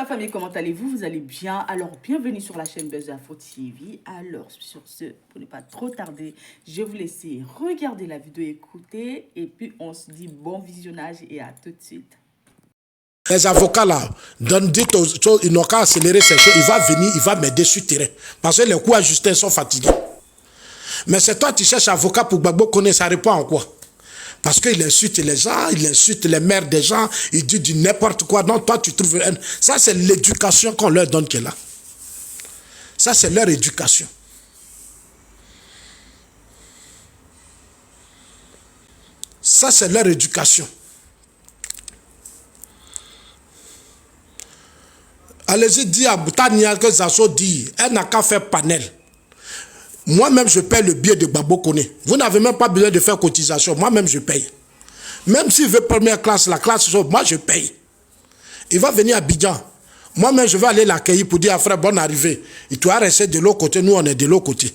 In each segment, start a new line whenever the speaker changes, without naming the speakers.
la famille, comment allez-vous? Vous allez bien? Alors, bienvenue sur la chaîne Buzz Info TV. Alors, sur ce, pour ne pas trop tarder, je vais vous laisser regarder la vidéo, écouter, et puis on se dit bon visionnage et à tout de suite.
Les avocats là, ils n'ont qu'à accélérer ces choses. Il va venir, il va m'aider sur le terrain. Parce que les coups ajustés sont fatigués. Mais c'est toi qui cherches avocat pour Gbagbo Koné, ça répond en quoi? Parce qu'il insulte les gens, il insulte les mères des gens, il dit du n'importe quoi. Donc toi, tu trouves... Ça, c'est l'éducation qu'on leur donne qui est là. Ça, c'est leur éducation. Ça, c'est leur éducation. Allez-y, dis à Boutania que Zazo dit, elle n'a qu'à faire panel. Moi-même, je paye le billet de Gbagbo Koné. Vous n'avez même pas besoin de faire cotisation. Moi-même, je paye. Même s'il veut première classe, la classe, moi, je paye. Il va venir à Abidjan. Moi-même, je vais aller l'accueillir pour dire à frère, bonne arrivée. Il doit rester de l'autre côté. Nous, on est de l'autre côté.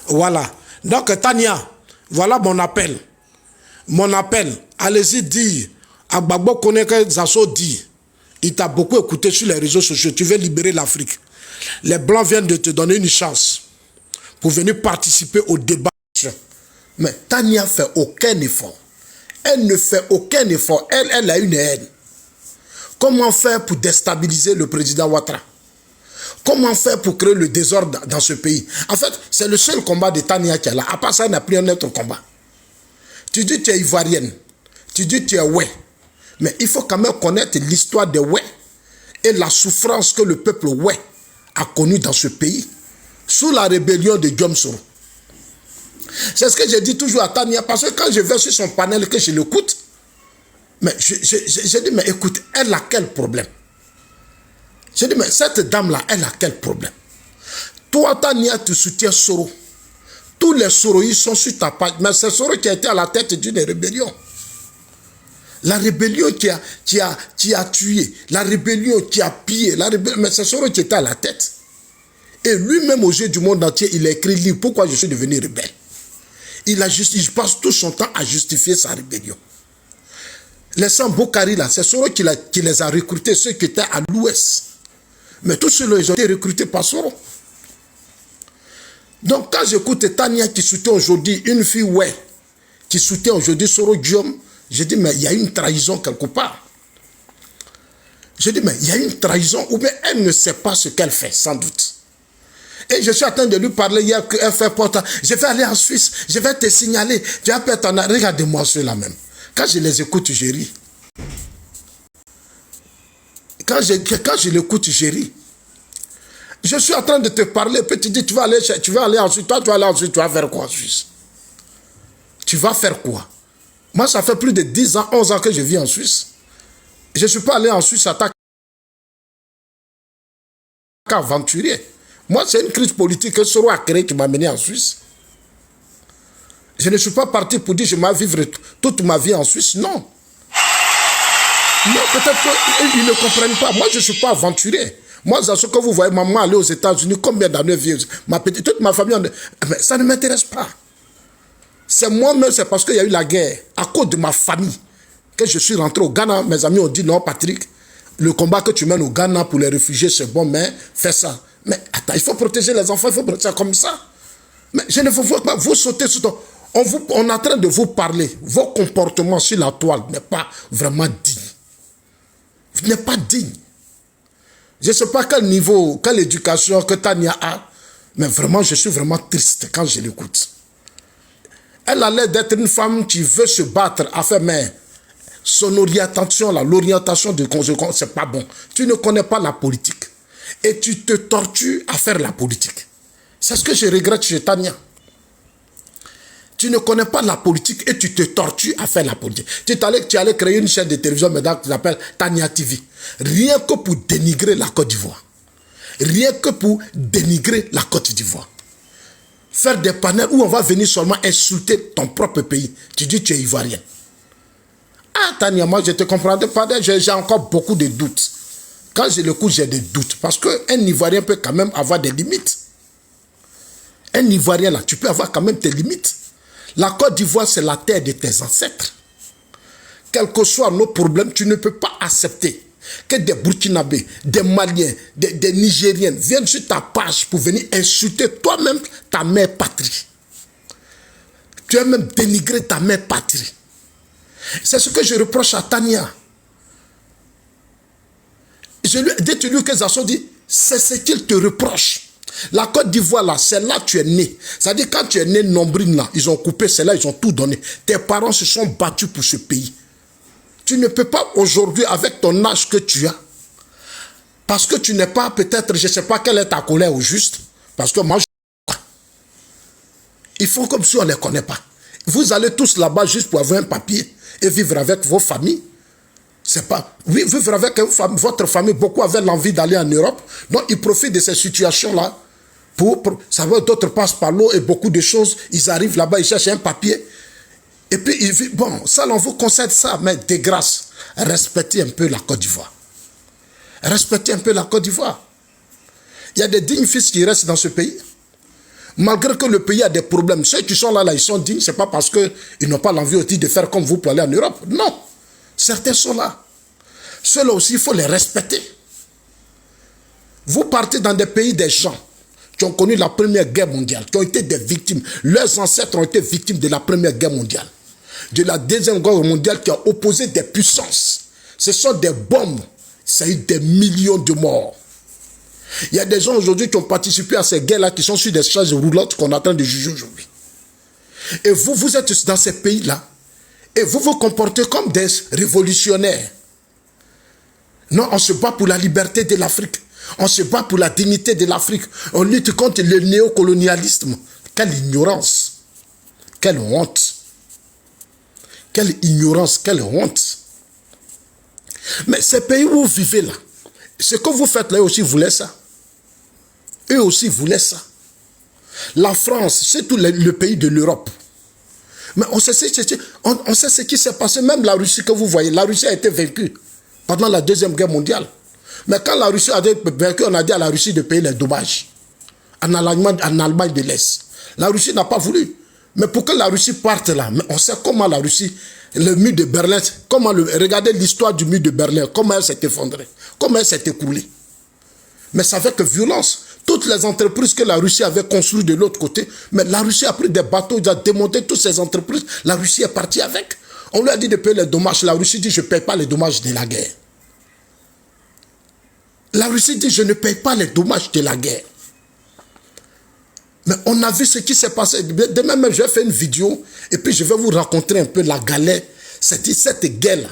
Voilà. Donc, Tania, voilà mon appel. Mon appel. Allez-y dire à Gbagbo Koné que Zazo dit. Il t'a beaucoup écouté sur les réseaux sociaux. Tu veux libérer l'Afrique. Les Blancs viennent de te donner une chance pour venir participer au débat. Mais Tania fait aucun effort. Elle ne fait aucun effort. Elle a une haine. Comment faire pour déstabiliser le président Ouattara? Comment faire pour créer le désordre dans ce pays? En fait, c'est le seul combat de Tania qui est là. À part ça, elle n'a plus un autre combat. Tu dis que tu es ivoirienne. Tu dis que tu es ouais. Mais il faut quand même connaître l'histoire des ouais et la souffrance que le peuple ouais a connue dans ce pays sous la rébellion de Guillaume Soro. C'est ce que j'ai dit toujours à Tania, parce que quand je vais sur son panel, que je l'écoute, mais j'ai dit, mais écoute, elle a quel problème? J'ai dit, mais cette dame-là, elle a quel problème? Toi, Tania, tu soutiens Soro. Tous les Soroïs sont sur ta page, mais c'est Soro qui a été à la tête d'une rébellion. La rébellion qui a tué, la rébellion qui a pillé, mais c'est Soro qui était à la tête. Et lui-même, aux yeux du monde entier, il a écrit livre. Pourquoi je suis devenu rebelle? Il passe tout son temps à justifier sa rébellion. Les Sans-Bokari, là, c'est Soro qui les a recrutés, ceux qui étaient à l'ouest. Mais tous ceux-là, ils ont été recrutés par Soro. Donc, quand j'écoute Tania qui soutient aujourd'hui une fille, ouais, qui soutient aujourd'hui Soro Guillaume, je dis, mais il y a une trahison quelque part. Je dis, mais il y a une trahison, ou bien elle ne sait pas ce qu'elle fait, sans doute. Et je suis en train de lui parler hier qu'elle fait porte. Je vais aller en Suisse, je vais te signaler. Tu vas perdre ton... Regardez-moi ceux-là même. Quand je les écoute, je ris. Quand je l'écoute, je ris. Je suis en train de te parler, puis tu dis, tu vas aller en Suisse. Toi, tu vas aller en Suisse, tu vas faire quoi en Suisse? Tu vas faire quoi? Moi, ça fait plus de 10 ans, 11 ans que je vis en Suisse. Je ne suis pas allé en Suisse à qu'aventurier. Moi, c'est une crise politique que Soro a créée qui m'a mené en Suisse. Je ne suis pas parti pour dire que je vais vivre toute ma vie en Suisse. Non. Non, peut-être qu'ils ne comprennent pas. Moi, je ne suis pas aventurier. Moi, ce que vous voyez, maman aller aux États-Unis, combien d'années vivre? Ma petite, toute ma famille, mais ça ne m'intéresse pas. C'est moi-même, c'est parce qu'il y a eu la guerre, à cause de ma famille, que je suis rentré au Ghana. Mes amis ont dit, non, Patrick, le combat que tu mènes au Ghana pour les réfugiés, c'est bon, mais fais ça. Mais attends, il faut protéger les enfants, il faut protéger comme ça. Mais je ne vous vois pas, vous sautez sur ton... On est en train de vous parler. Vos comportements sur la toile n'est pas vraiment digne. N'est pas digne. Je ne sais pas quel niveau, quelle éducation que Tania a, mais vraiment, je suis vraiment triste quand je l'écoute. Elle a l'air d'être une femme qui veut se battre à faire, mais son orientation, l'orientation de conséquence, c'est pas bon. Tu ne connais pas la politique. Et tu te tortures à faire la politique. C'est ce que je regrette chez Tania. Tu ne connais pas la politique et tu te tortures à faire la politique. Tu allais créer une chaîne de télévision maintenant qui s'appelle Tania TV. Rien que pour dénigrer la Côte d'Ivoire. Rien que pour dénigrer la Côte d'Ivoire. Faire des panels où on va venir seulement insulter ton propre pays. Tu dis que tu es ivoirien. Ah Tania, moi je te comprendrai pas. J'ai encore beaucoup de doutes. Quand je l'écoute, j'ai des doutes. Parce qu'un Ivoirien peut quand même avoir des limites. Un Ivoirien, là, tu peux avoir quand même tes limites. La Côte d'Ivoire, c'est la terre de tes ancêtres. Quels que soient nos problèmes, tu ne peux pas accepter que des Burkinabés, des Maliens, des Nigériens viennent sur ta page pour venir insulter toi-même ta mère patrie. Tu as même dénigré ta mère patrie. C'est ce que je reproche à Tania. Dites-lui que Zasso dit, c'est ce qu'il te reproche. La Côte d'Ivoire, là, c'est là que tu es né. C'est-à-dire, quand tu es né, Nombrine, là, ils ont coupé, c'est là, ils ont tout donné. Tes parents se sont battus pour ce pays. Tu ne peux pas aujourd'hui, avec ton âge que tu as, parce que tu n'es pas, peut-être, je ne sais pas quelle est ta colère au juste, parce que moi, ils font comme si on ne les connaît pas. Vous allez tous là-bas juste pour avoir un papier et vivre avec vos familles. C'est pas... Oui, vivre avec votre famille, beaucoup avaient l'envie d'aller en Europe, donc ils profitent de ces situations-là pour savoir, d'autres passent par l'eau et beaucoup de choses, ils arrivent là-bas, ils cherchent un papier. Et puis, bon, ça, on vous concède ça, mais de grâce, respectez un peu la Côte d'Ivoire. Respectez un peu la Côte d'Ivoire. Il y a des dignes fils qui restent dans ce pays. Malgré que le pays a des problèmes. Ceux qui sont là, ils sont dignes, ce n'est pas parce qu'ils n'ont pas l'envie aussi de faire comme vous pour aller en Europe. Non. Certains sont là. Ceux-là aussi, il faut les respecter. Vous partez dans des pays des gens qui ont connu la Première Guerre mondiale, qui ont été des victimes. Leurs ancêtres ont été victimes de la Première Guerre mondiale, de la Deuxième Guerre mondiale qui a opposé des puissances. Ce sont des bombes. Ça a eu des millions de morts. Il y a des gens aujourd'hui qui ont participé à ces guerres-là, qui sont sur des chaises roulantes qu'on est en train de juger aujourd'hui. Et vous, vous êtes dans ces pays-là, et vous vous comportez comme des révolutionnaires. Non, on se bat pour la liberté de l'Afrique. On se bat pour la dignité de l'Afrique. On lutte contre le néocolonialisme. Quelle ignorance. Quelle honte. Quelle ignorance, quelle honte. Mais ces pays où vous vivez là, ce que vous faites là, eux aussi voulaient ça. Eux aussi voulaient ça. La France, c'est tout le pays de l'Europe. Mais on sait ce qui s'est passé. Même la Russie que vous voyez, la Russie a été vaincue pendant la Deuxième Guerre mondiale. Mais quand la Russie a été vaincue, on a dit à la Russie de payer les dommages. En Allemagne de l'Est. La Russie n'a pas voulu. Mais pour que la Russie parte là, mais on sait comment la Russie, le mur de Berlin, regardez l'histoire du mur de Berlin, comment elle s'est effondrée, comment elle s'est écroulée. Mais c'est avec violence. Toutes les entreprises que la Russie avait construites de l'autre côté, mais la Russie a pris des bateaux, il a démonté toutes ces entreprises, la Russie est partie avec. On lui a dit de payer les dommages, la Russie dit je ne paye pas les dommages de la guerre. La Russie dit je ne paye pas les dommages de la guerre. Mais on a vu ce qui s'est passé. Demain même, je vais faire une vidéo et puis je vais vous raconter un peu la galère, cette guerre-là.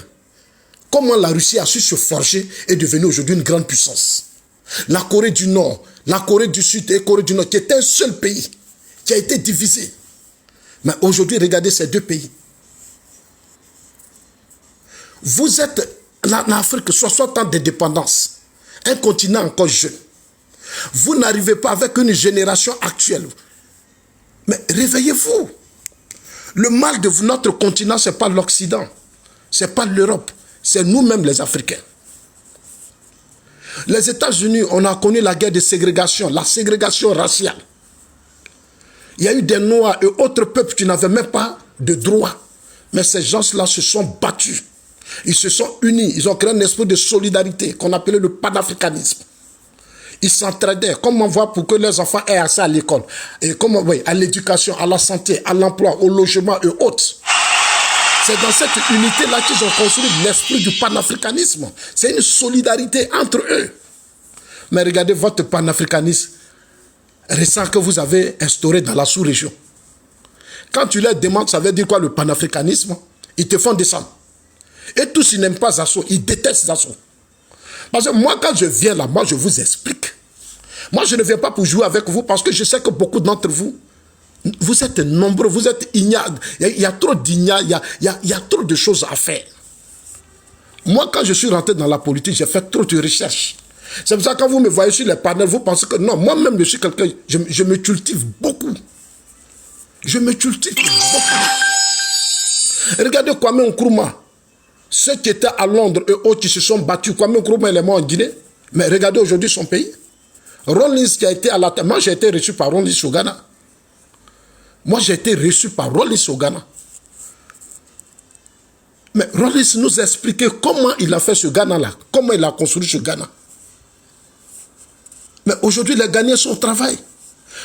Comment la Russie a su se forger et devenir aujourd'hui une grande puissance. La Corée du Nord, la Corée du Sud et la Corée du Nord, qui était un seul pays, qui a été divisé. Mais aujourd'hui, regardez ces deux pays. Vous êtes en Afrique, 60 ans d'indépendance, un continent encore jeune. Vous n'arrivez pas avec une génération actuelle. Mais réveillez-vous. Le mal de notre continent, ce n'est pas l'Occident, ce n'est pas l'Europe, c'est nous-mêmes les Africains. Les États-Unis, on a connu la guerre de ségrégation, la ségrégation raciale. Il y a eu des Noirs et autres peuples qui n'avaient même pas de droits. Mais ces gens-là se sont battus. Ils se sont unis. Ils ont créé un esprit de solidarité qu'on appelait le panafricanisme. Ils s'entraidaient. Comment on voit pour que leurs enfants aient accès à l'école, et comment, oui, à l'éducation, à la santé, à l'emploi, au logement et autres. C'est dans cette unité-là qu'ils ont construit l'esprit du panafricanisme. C'est une solidarité entre eux. Mais regardez votre panafricanisme récent que vous avez instauré dans la sous-région. Quand tu leur demandes, ça veut dire quoi le panafricanisme? Ils te font descendre. Et tous, ils n'aiment pas Zasso, ils détestent Zasso. Parce que moi, quand je viens là, moi, je vous explique. Moi, je ne viens pas pour jouer avec vous parce que je sais que beaucoup d'entre vous, vous êtes nombreux, vous êtes ignares. Il y a trop d'ignares, il y a trop de choses à faire. Moi, quand je suis rentré dans la politique, j'ai fait trop de recherches. C'est pour ça que quand vous me voyez sur les panels, vous pensez que non, moi-même, je suis quelqu'un, je me cultive beaucoup. Je me cultive beaucoup. Regardez Kwame Nkrumah. Ceux qui étaient à Londres et autres qui se sont battus, Kwame Nkrumah, il est mort en Guinée. Mais regardez aujourd'hui son pays. Rawlings qui a été à la tête. Moi, j'ai été reçu par Rawlings au Ghana. Moi, j'ai été reçu par Rawlings au Ghana. Mais Rollins nous a expliqué comment il a fait ce Ghana-là, comment il a construit ce Ghana. Mais aujourd'hui, les Ghanéens sont au travail.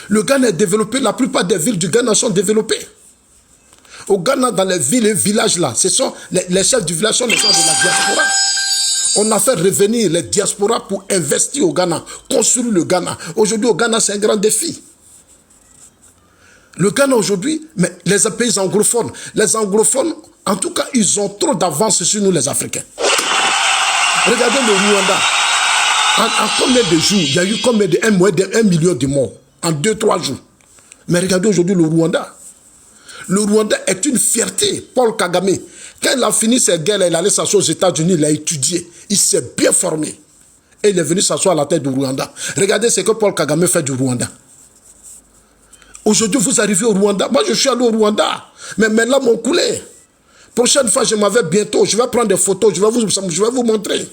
Le Ghana est développé, la plupart des villes du Ghana sont développées. Au Ghana, dans les villes et villages là, ce sont les chefs du village sont les gens de la diaspora. On a fait revenir les diasporas pour investir au Ghana, construire le Ghana. Aujourd'hui, au Ghana, c'est un grand défi. Le Ghana aujourd'hui, mais les pays anglophones, en tout cas, ils ont trop d'avance sur nous les Africains. Regardez le Rwanda. En combien de jours, il y a eu combien de 1 million de morts en 2-3 jours. Mais regardez aujourd'hui le Rwanda. Le Rwanda est une fierté. Paul Kagame, quand il a fini ses guerres, il allait s'asseoir aux États-Unis, il a étudié, il s'est bien formé. Et il est venu s'asseoir à la tête du Rwanda. Regardez ce que Paul Kagame fait du Rwanda. Aujourd'hui, vous arrivez au Rwanda. Moi, je suis allé au Rwanda. Mais là, mon coulé. Prochaine fois, je m'en vais bientôt. Je vais prendre des photos. Je vais vous montrer.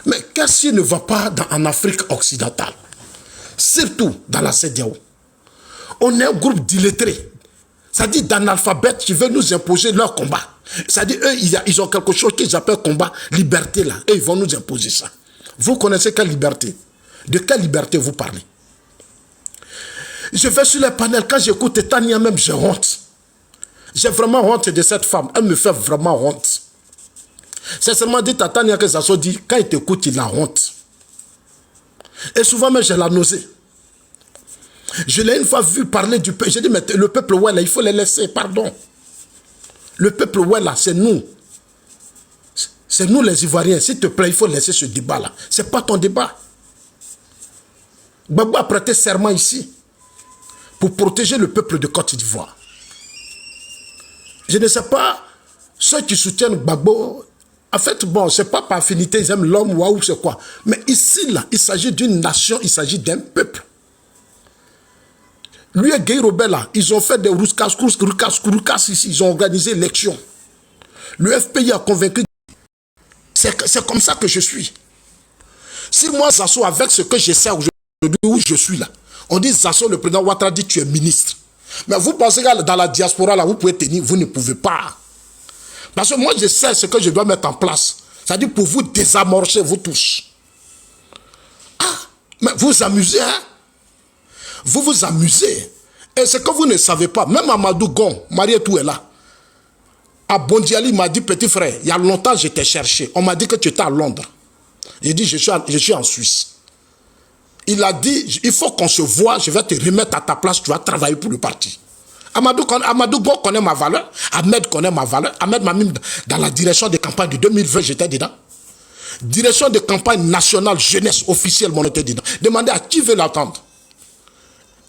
Mais qu'est-ce qui ne va pas en Afrique occidentale? Surtout dans la CEDEAO. On est un groupe d'illettrés. C'est-à-dire d'analphabètes qui veulent nous imposer leur combat. C'est-à-dire, eux, ils ont quelque chose qu'ils appellent combat liberté là. Et ils vont nous imposer ça. Vous connaissez quelle liberté? De quelle liberté vous parlez? Je vais sur les panels, quand j'écoute Tania même, j'ai honte. J'ai vraiment honte de cette femme. Elle me fait vraiment honte. C'est seulement dit à Tania que Zazo dit, quand il t'écoute, il a honte. Et souvent même, j'ai la nausée. Je l'ai une fois vu parler du peuple. J'ai dit, mais le peuple, ouais, là, il faut les laisser, pardon. Le peuple, ouais, là, c'est nous. C'est nous les Ivoiriens. S'il te plaît, il faut laisser ce débat-là. Ce n'est pas ton débat. Gbagbo a prêté serment ici pour protéger le peuple de Côte d'Ivoire. Je ne sais pas, ceux qui soutiennent Gbagbo, en fait, bon, c'est pas par affinité, ils aiment l'homme, ou c'est quoi. Mais ici, là, il s'agit d'une nation, il s'agit d'un peuple. Lui et Guy Robert, là, ils ont fait des rouscas ici, ils ont organisé l'élection. Le FPI a convaincu. C'est comme ça que je suis. Si moi, Zasso, avec ce que j'essaie aujourd'hui, où je suis là, on dit Zasso, le président Ouattara dit tu es ministre. Mais vous pensez que dans la diaspora, là, vous pouvez tenir, vous ne pouvez pas. Parce que moi, je sais ce que je dois mettre en place. C'est-à-dire pour vous désamorcer, vous tous. Ah, mais vous vous amusez, hein? Vous vous amusez. Et ce que vous ne savez pas, même Amadou Gon, Marietou est là. À Bondiali, il m'a dit, petit frère, il y a longtemps, je t'ai cherché. On m'a dit que tu étais à Londres. J'ai dit, je suis en Suisse. Il a dit, il faut qu'on se voit, je vais te remettre à ta place, tu vas travailler pour le parti. Amadou Gon connaît ma valeur, Ahmed connaît ma valeur. Ahmed m'a mis dans la direction de campagne de 2020, j'étais dedans. Direction de campagne nationale jeunesse officielle, on était dedans. Demandez à qui veut l'attendre.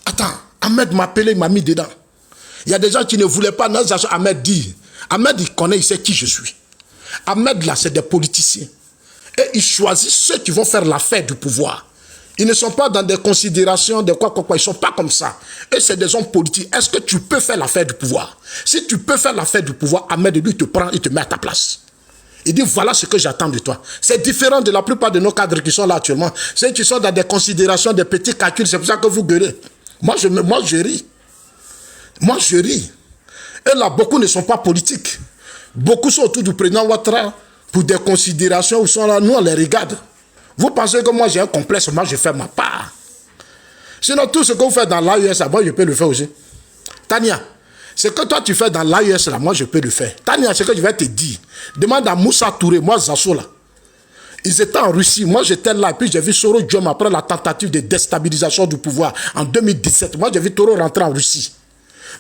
Attends, Ahmed m'a appelé, il m'a mis dedans. Il y a des gens qui ne voulaient pas, Ahmed dit. Ahmed, il connaît, il sait qui je suis. Ahmed, là, c'est des politiciens. Et ils choisissent ceux qui vont faire l'affaire du pouvoir. Ils ne sont pas dans des considérations de quoi. Ils ne sont pas comme ça. Et c'est des hommes politiques. Est-ce que tu peux faire l'affaire du pouvoir? Si tu peux faire l'affaire du pouvoir, Ahmed, lui, te prend, il te met à ta place. Il dit, voilà ce que j'attends de toi. C'est différent de la plupart de nos cadres qui sont là actuellement. Ceux qui sont dans des considérations, des petits calculs, c'est pour ça que vous gueulez. Moi, je ris. Moi, je ris. Et là, beaucoup ne sont pas politiques. Beaucoup sont autour du président Ouattara pour des considérations où sont là, nous, on les regarde. Vous pensez que moi, j'ai un complexe, moi, je fais ma part. Sinon, tout ce que vous faites dans l'AES, moi, je peux le faire aussi. Tania, ce que toi, tu fais dans l'AES, là, moi, je peux le faire. Tania, ce que je vais te dire, demande à Moussa Touré, moi, Zasso, là. Ils étaient en Russie. Moi, j'étais là. Et puis, j'ai vu Soro Diom après la tentative de déstabilisation du pouvoir en 2017. Moi, j'ai vu Toro rentrer en Russie.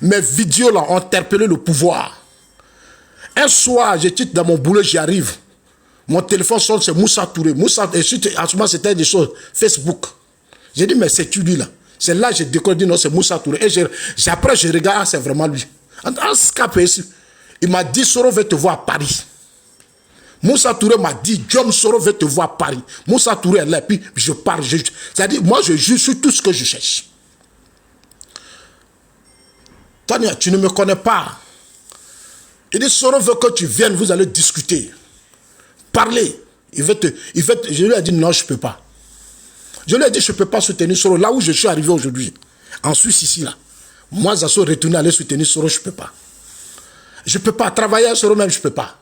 Mes vidéos, là, ont interpellé le pouvoir. Un soir, je titre dans mon boulot, j'y arrive. Mon téléphone sonne, c'est Moussa Touré. Moussa, et en ce moment, c'était des choses Facebook. J'ai dit, mais c'est tu lui, là. C'est là que j'ai découvert, non, c'est Moussa Touré. Et après, je regarde, ah, c'est vraiment lui. En Skype ici, il m'a dit, Soro veut te voir à Paris. Moussa Touré m'a dit, Diom Soro veut te voir à Paris. Moussa Touré est là, puis je parle. C'est-à-dire, moi, je juge sur tout ce que je cherche. Tania, tu ne me connais pas. Il dit, Soro veut que tu viennes, vous allez discuter. Parler. Je lui ai dit, non, je ne peux pas. Je lui ai dit, je ne peux pas soutenir Soro. Là où je suis arrivé aujourd'hui, en Suisse, ici, là. Moi, Zasso, retourner aller soutenir Soro, je ne peux pas. Je ne peux pas. Travailler à Soro même, je ne peux pas.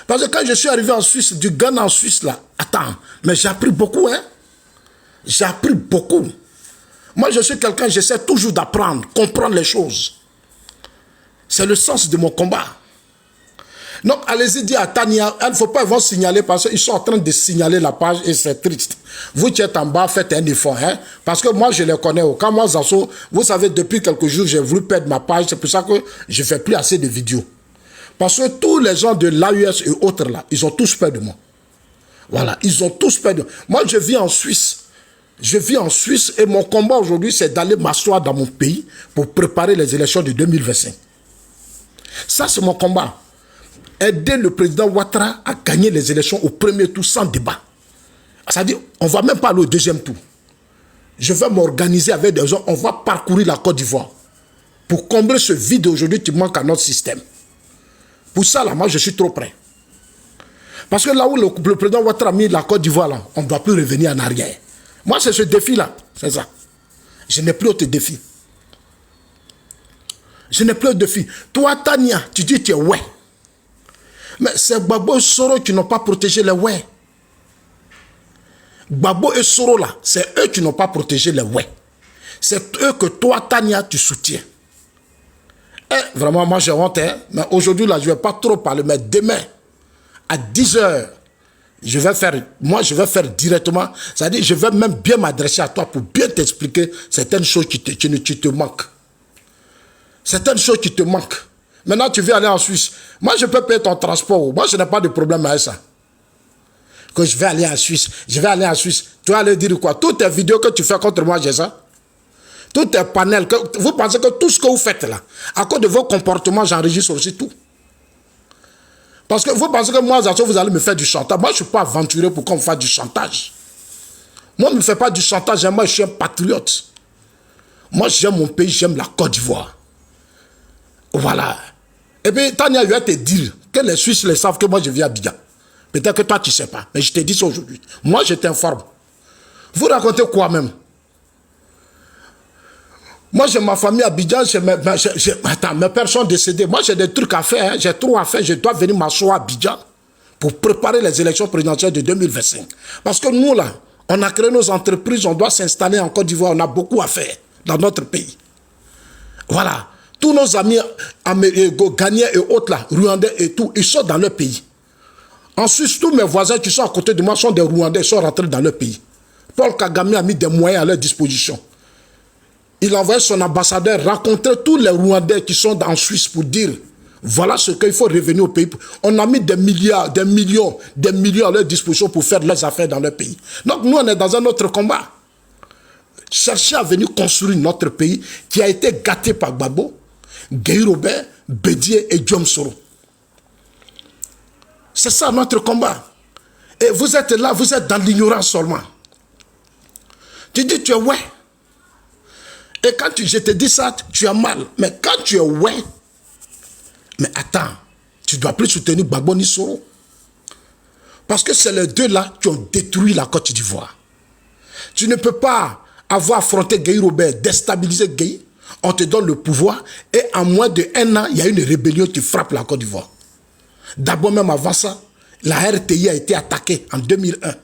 Parce que quand je suis arrivé en Suisse, du Ghana en Suisse, là, attends, mais j'ai appris beaucoup, hein. J'ai appris beaucoup. Moi, je suis quelqu'un, j'essaie toujours d'apprendre, comprendre les choses. C'est le sens de mon combat. Donc, allez-y dire à Tania, il ne faut pas ils vont signaler parce qu'ils sont en train de signaler la page et c'est triste. Vous qui êtes en bas, faites un effort. Hein? Parce que moi, je les connais. Quand moi, Zasso, vous savez, depuis quelques jours, j'ai voulu perdre ma page. C'est pour ça que je ne fais plus assez de vidéos. Parce que tous les gens de l'AUS et autres là, ils ont tous peur de moi. Voilà, ils ont tous peur de moi. Moi, je vis en Suisse. Je vis en Suisse et mon combat aujourd'hui, c'est d'aller m'asseoir dans mon pays pour préparer les élections de 2025. Ça, c'est mon combat. Aider le président Ouattara à gagner les élections au premier tour sans débat. C'est-à-dire, on ne va même pas aller au deuxième tour. Je vais m'organiser avec des gens, on va parcourir la Côte d'Ivoire pour combler ce vide aujourd'hui qui manque à notre système. Pour ça, là, moi, je suis trop prêt. Parce que là où le président Ouattara a mis la Côte d'Ivoire, là, on ne doit plus revenir en arrière. Moi, c'est ce défi-là. C'est ça. Je n'ai plus autre défi. Je n'ai plus autre défi. Toi, Tania, tu dis tu es ouais. Mais c'est Gbagbo et Soro qui n'ont pas protégé les ouais. Gbagbo et Soro, là, c'est eux qui n'ont pas protégé les ouais. C'est eux que toi, Tania, tu soutiens. Et vraiment, moi, j'ai honte. Hein? Mais aujourd'hui, là, je ne vais pas trop parler. Mais demain, à 10 h, je vais faire directement, c'est-à-dire je vais même bien m'adresser à toi pour bien t'expliquer certaines choses qui te manquent. Certaines choses qui te manquent. Maintenant, tu veux aller en Suisse. Moi, je peux payer ton transport. Moi, je n'ai pas de problème avec ça. Que je vais aller en Suisse. Je vais aller en Suisse. Tu vas aller dire quoi? Toutes tes vidéos que tu fais contre moi, j'ai ça. Tous tes panels. Vous pensez que tout ce que vous faites là, à cause de vos comportements, j'enregistre aussi tout. Parce que vous pensez que moi, vous allez me faire du chantage. Moi, je ne suis pas aventuré pour qu'on me fasse du chantage. Moi, on ne me fait pas du chantage. Moi, je suis un patriote. Moi, j'aime mon pays, j'aime la Côte d'Ivoire. Voilà. Et puis, Tania, je vais te dire que les Suisses le savent que moi, je vis à Abidjan. Peut-être que toi, tu ne sais pas. Mais je te dis ça aujourd'hui. Moi, je t'informe. Vous racontez quoi même? Moi, j'ai ma famille à Abidjan, attends, mes pères sont décédés. Moi, j'ai des trucs à faire, hein. J'ai trop à faire. Je dois venir m'asseoir à Abidjan pour préparer les élections présidentielles de 2025. Parce que nous, là, on a créé nos entreprises, on doit s'installer en Côte d'Ivoire. On a beaucoup à faire dans notre pays. Voilà. Tous nos amis Ghanéens et autres, là, Rwandais et tout, ils sont dans leur pays. En Suisse, tous mes voisins qui sont à côté de moi sont des Rwandais, ils sont rentrés dans leur pays. Paul Kagame a mis des moyens à leur disposition. Il a envoyé son ambassadeur rencontrer tous les Rwandais qui sont en Suisse pour dire voilà ce qu'il faut revenir au pays. On a mis des milliards, des millions à leur disposition pour faire leurs affaires dans leur pays. Donc nous, on est dans un autre combat. Chercher à venir construire notre pays qui a été gâté par Gbagbo, Gueye Robert, Bédié et Diom Soro. C'est ça notre combat. Et vous êtes là, vous êtes dans l'ignorance seulement. Tu dis tu es ouais. Et quand je te dis ça, tu as mal. Mais quand tu es ouais, mais attends, tu ne dois plus soutenir Gbagbo ni Soro. Parce que c'est les deux là qui ont détruit la Côte d'Ivoire. Tu ne peux pas avoir affronté Gueye Robert, déstabiliser Gueye, on te donne le pouvoir et en moins d'1 an, il y a une rébellion qui frappe la Côte d'Ivoire. D'abord même avant ça, la RTI a été attaquée en 2001.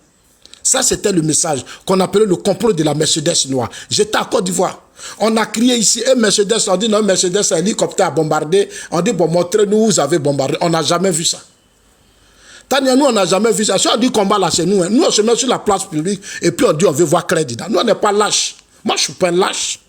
Ça, c'était le message qu'on appelait le complot de la Mercedes noire. J'étais à Côte d'Ivoire. On a crié ici, et Mercedes, on dit non, Mercedes, un hélicoptère a bombardé. On dit, bon, montrez-nous où vous avez bombardé. On n'a jamais vu ça. Tania, nous, on n'a jamais vu ça. Si on dit combat là, c'est nous. Hein. Nous, on se met sur la place publique et puis on dit, on veut voir clair dedans. Nous, on n'est pas lâches. Moi, je ne suis pas un lâche.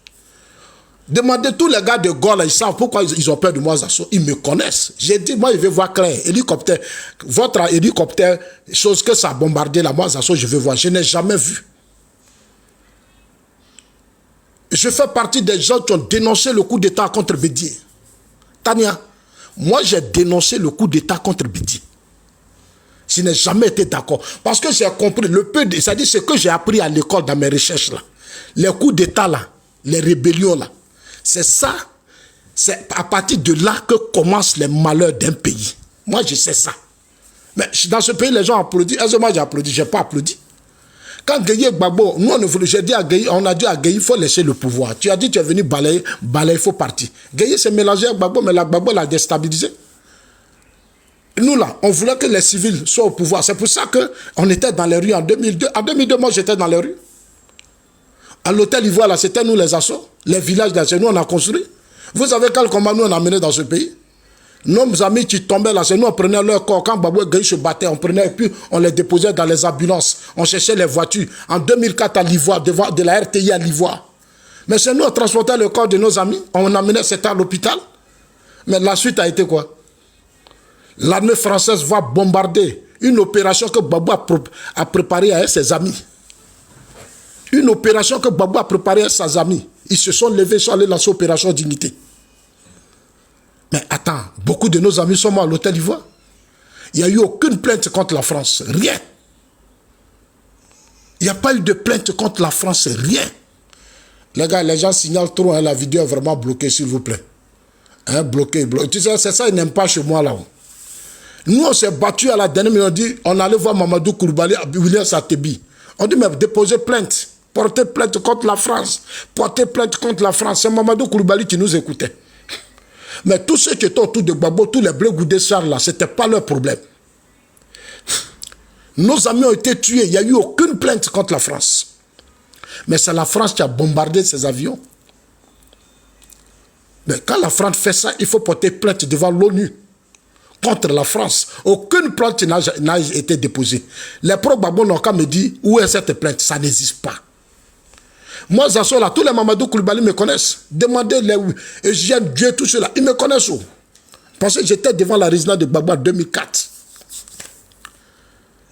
Demandez tous les gars de Gaulle, ils savent pourquoi ils ont peur de moi, Zasso. Ils me connaissent. J'ai dit, moi, je veux voir clair. Hélicoptère, votre hélicoptère, chose que ça a bombardé là, moi, Zasso, je veux voir. Je n'ai jamais vu. Je fais partie des gens qui ont dénoncé le coup d'État contre Bédié. Tania, moi, j'ai dénoncé le coup d'État contre Bédié. Je n'ai jamais été d'accord. Parce que j'ai compris, c'est-à-dire ce que j'ai appris à l'école dans mes recherches là. Les coups d'État là, les rébellions là. C'est ça, c'est à partir de là que commencent les malheurs d'un pays. Moi, je sais ça. Mais dans ce pays, les gens applaudissent. Est-ce que moi, j'ai applaudi? Je n'ai pas applaudi. Quand Gueye Gbagbo, nous, j'ai dit à Gueye, on a dit à Gueye, il faut laisser le pouvoir. Tu as dit, tu es venu balayer, il faut partir. Gueye s'est mélangé avec Gbagbo, mais la Gbagbo l'a déstabilisé. nous là, on voulait que les civils soient au pouvoir. C'est pour ça qu'on était dans les rues en 2002. En 2002, moi j'étais dans les rues. À l'hôtel Ivoire, là, c'était nous les assauts. Les villages, là, c'est nous on a construit. Vous savez quel combat nous on a mené dans ce pays? Nos amis qui tombaient là, c'est nous on prenait leur corps. Quand Babou Gaye se battait, on prenait et puis on les déposait dans les ambulances. On cherchait les voitures. En 2004 à l'Ivoire, devant de la RTI à l'Ivoire. Mais c'est nous on transportait le corps de nos amis. On amenait c'était à l'hôpital. Mais la suite a été quoi? L'armée française va bombarder une opération que Babou a préparée avec ses amis. Une opération que Babou a préparée avec ses amis. Ils se sont levés, ils sont allés lancer l'opération Dignité. Mais attends, beaucoup de nos amis sont morts à l'hôtel Ivoire. Il n'y a eu aucune plainte contre la France. Rien. Il n'y a pas eu de plainte contre la France. Rien. Les gars, les gens signalent trop. Hein, la vidéo est vraiment bloquée, s'il vous plaît. Hein, bloqué. Tu sais, c'est ça, ils n'aiment pas chez moi là-haut. Nous, on s'est battu à la dernière minute. On dit, on allait voir Mamadou Koulibaly, William Satebi. On dit, mais déposez plainte. Portez plainte contre la France. Portez plainte contre la France. C'est Mamadou Koulibaly qui nous écoutait. Mais tous ceux qui étaient autour de Gbagbo, tous les bleus goudés là, ce n'était pas leur problème. Nos amis ont été tués. Il n'y a eu aucune plainte contre la France. Mais c'est la France qui a bombardé ces avions. Mais quand la France fait ça, il faut porter plainte devant l'ONU contre la France. Aucune plainte n'a été déposée. Les pro-Gbagbo n'ont qu'à me dire où est cette plainte. Ça n'existe pas. Moi, Zasso, là, tous les Mamadou Koulibaly me connaissent. Demandez les Eugène, Dieu, tout cela. Ils me connaissent où? Parce que j'étais devant la résidence de Gbagbo en 2004.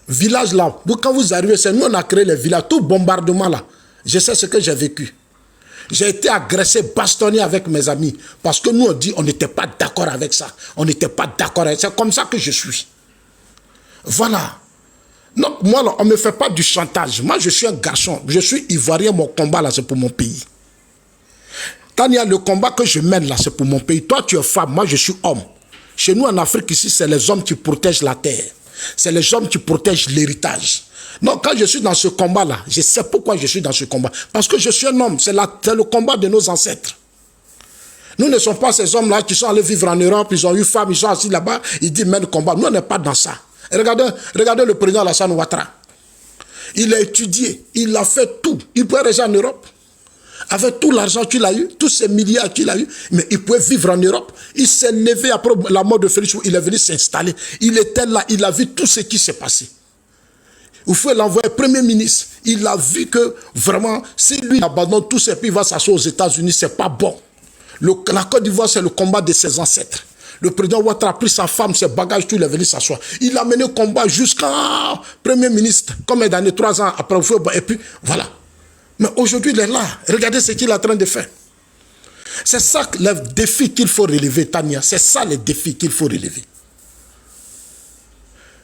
Village là, quand vous arrivez, c'est nous on a créé les villages. Tout bombardement là, je sais ce que j'ai vécu. J'ai été agressé, bastonné avec mes amis. Parce que nous on dit, on n'était pas d'accord avec ça. On n'était pas d'accord avec ça. C'est comme ça que je suis. Voilà. Donc moi là, on ne me fait pas du chantage. Moi je suis un garçon. Je suis ivoirien, mon combat là c'est pour mon pays. Tania, le combat que je mène là c'est pour mon pays. Toi tu es femme, moi je suis homme. Chez nous en Afrique ici, c'est les hommes qui protègent la terre. C'est les hommes qui protègent l'héritage. Donc quand je suis dans ce combat-là, je sais pourquoi je suis dans ce combat. Parce que je suis un homme, c'est le combat de nos ancêtres. Nous ne sommes pas ces hommes-là qui sont allés vivre en Europe, ils ont eu femme, ils sont assis là-bas, ils disent mène le combat. Nous on n'est pas dans ça. Regardez le président Alassane Ouattara. Il a étudié, il a fait tout. Il pouvait rester en Europe. Avec tout l'argent qu'il a eu, tous ces milliards qu'il a eu, mais il pouvait vivre en Europe. Il s'est levé après la mort de Félix, il est venu s'installer. Il était là, il a vu tout ce qui s'est passé. Il faut l'envoyer Premier ministre. Il a vu que vraiment, si lui abandonne tous ses pays, il va s'asseoir aux États-Unis, c'est pas bon. La Côte d'Ivoire, c'est le combat de ses ancêtres. Le président Ouattara a pris sa femme, ses bagages, tout, il est venu s'asseoir. Il a mené le combat jusqu'à Premier ministre, comme d'année, 3 ans après, et puis voilà. Mais aujourd'hui, il est là. Regardez ce qu'il est en train de faire. C'est ça le défi qu'il faut relever, Tania. C'est ça le défi qu'il faut relever.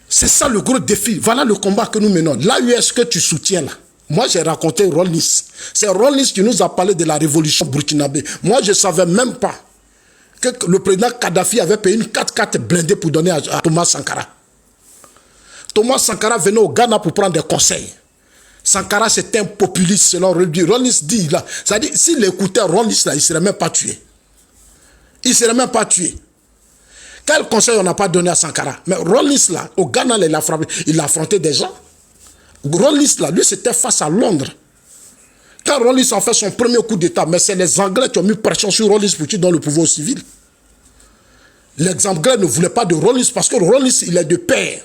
C'est ça le gros défi. Voilà le combat que nous menons. Là où est-ce que tu soutiens là? Moi, j'ai raconté Rolnis. C'est Rolnis qui nous a parlé de la révolution burkinabé. Moi, je ne savais même pas que le président Kadhafi avait payé une 4x4 blindée pour donner à Thomas Sankara. Thomas Sankara venait au Ghana pour prendre des conseils. Sankara, c'est un populiste, selon lui. Rolnis dit, là, c'est-à-dire, s'il écoutait Rolnis, là, il ne serait même pas tué. Il ne serait même pas tué. Quel conseil on n'a pas donné à Sankara? Mais Rolnis, là, au Ghana, il a affronté des gens. Rolnis, là, lui, c'était face à Londres. Quand Rolnis a fait son premier coup d'État, mais c'est les Anglais qui ont mis pression sur Rolnis pour qu'il donne le pouvoir aux civils. Les Anglais ne voulaient pas de Rolnis parce que Rolnis, il est de père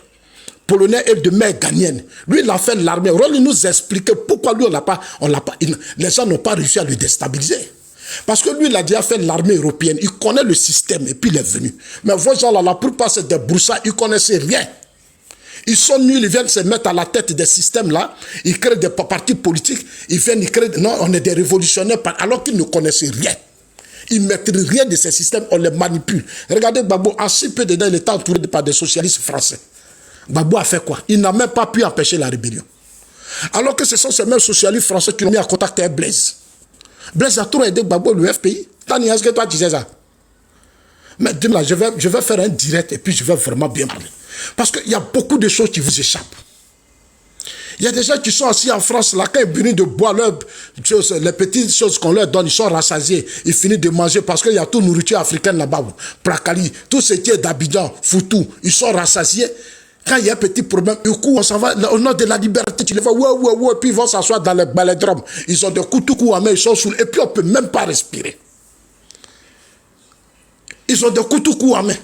polonais et de mère ghanéenne. Lui, il a fait l'armée. Rollis nous expliquait pourquoi lui, les gens n'ont pas réussi à le déstabiliser. Parce que lui, il a déjà fait l'armée européenne. Il connaît le système et puis il est venu. Mais vos gens-là, la plupart, c'est des broussailles. Ils ne connaissaient rien. Ils sont nuls, ils viennent se mettre à la tête des systèmes-là. Ils créent des partis politiques. Ils viennent, ils créent... Non, on est des révolutionnaires alors qu'ils ne connaissaient rien. Ils ne maîtrisent rien de ces systèmes, on les manipule. Regardez Gbagbo, en si peu de temps, il était entouré par des socialistes français. Gbagbo a fait quoi? Il n'a même pas pu empêcher la rébellion. Alors que ce sont ces mêmes socialistes français qui l'ont mis en contact avec Blaise. Blaise a trop aidé Gbagbo, le FPI. Tani, est-ce que toi tu sais ça? Mais demain, je vais faire un direct et puis je vais vraiment bien parler. Parce qu'il y a beaucoup de choses qui vous échappent. Il y a des gens qui sont assis en France, là, quand ils finissent de boire les petites choses qu'on leur donne, ils sont rassasiés. Ils finissent de manger parce qu'il y a toute nourriture africaine là-bas. Prakali, tout ce qui est d'Abidjan, Foutou, ils sont rassasiés. Quand il y a un petit problème, du coup, on s'en va au nom de la liberté. Tu les vois, ouais, et puis ils vont s'asseoir dans les balladromes. Ils ont des coups à main, ils sont sous. Et puis on ne peut même pas respirer. Ils ont des coups à main.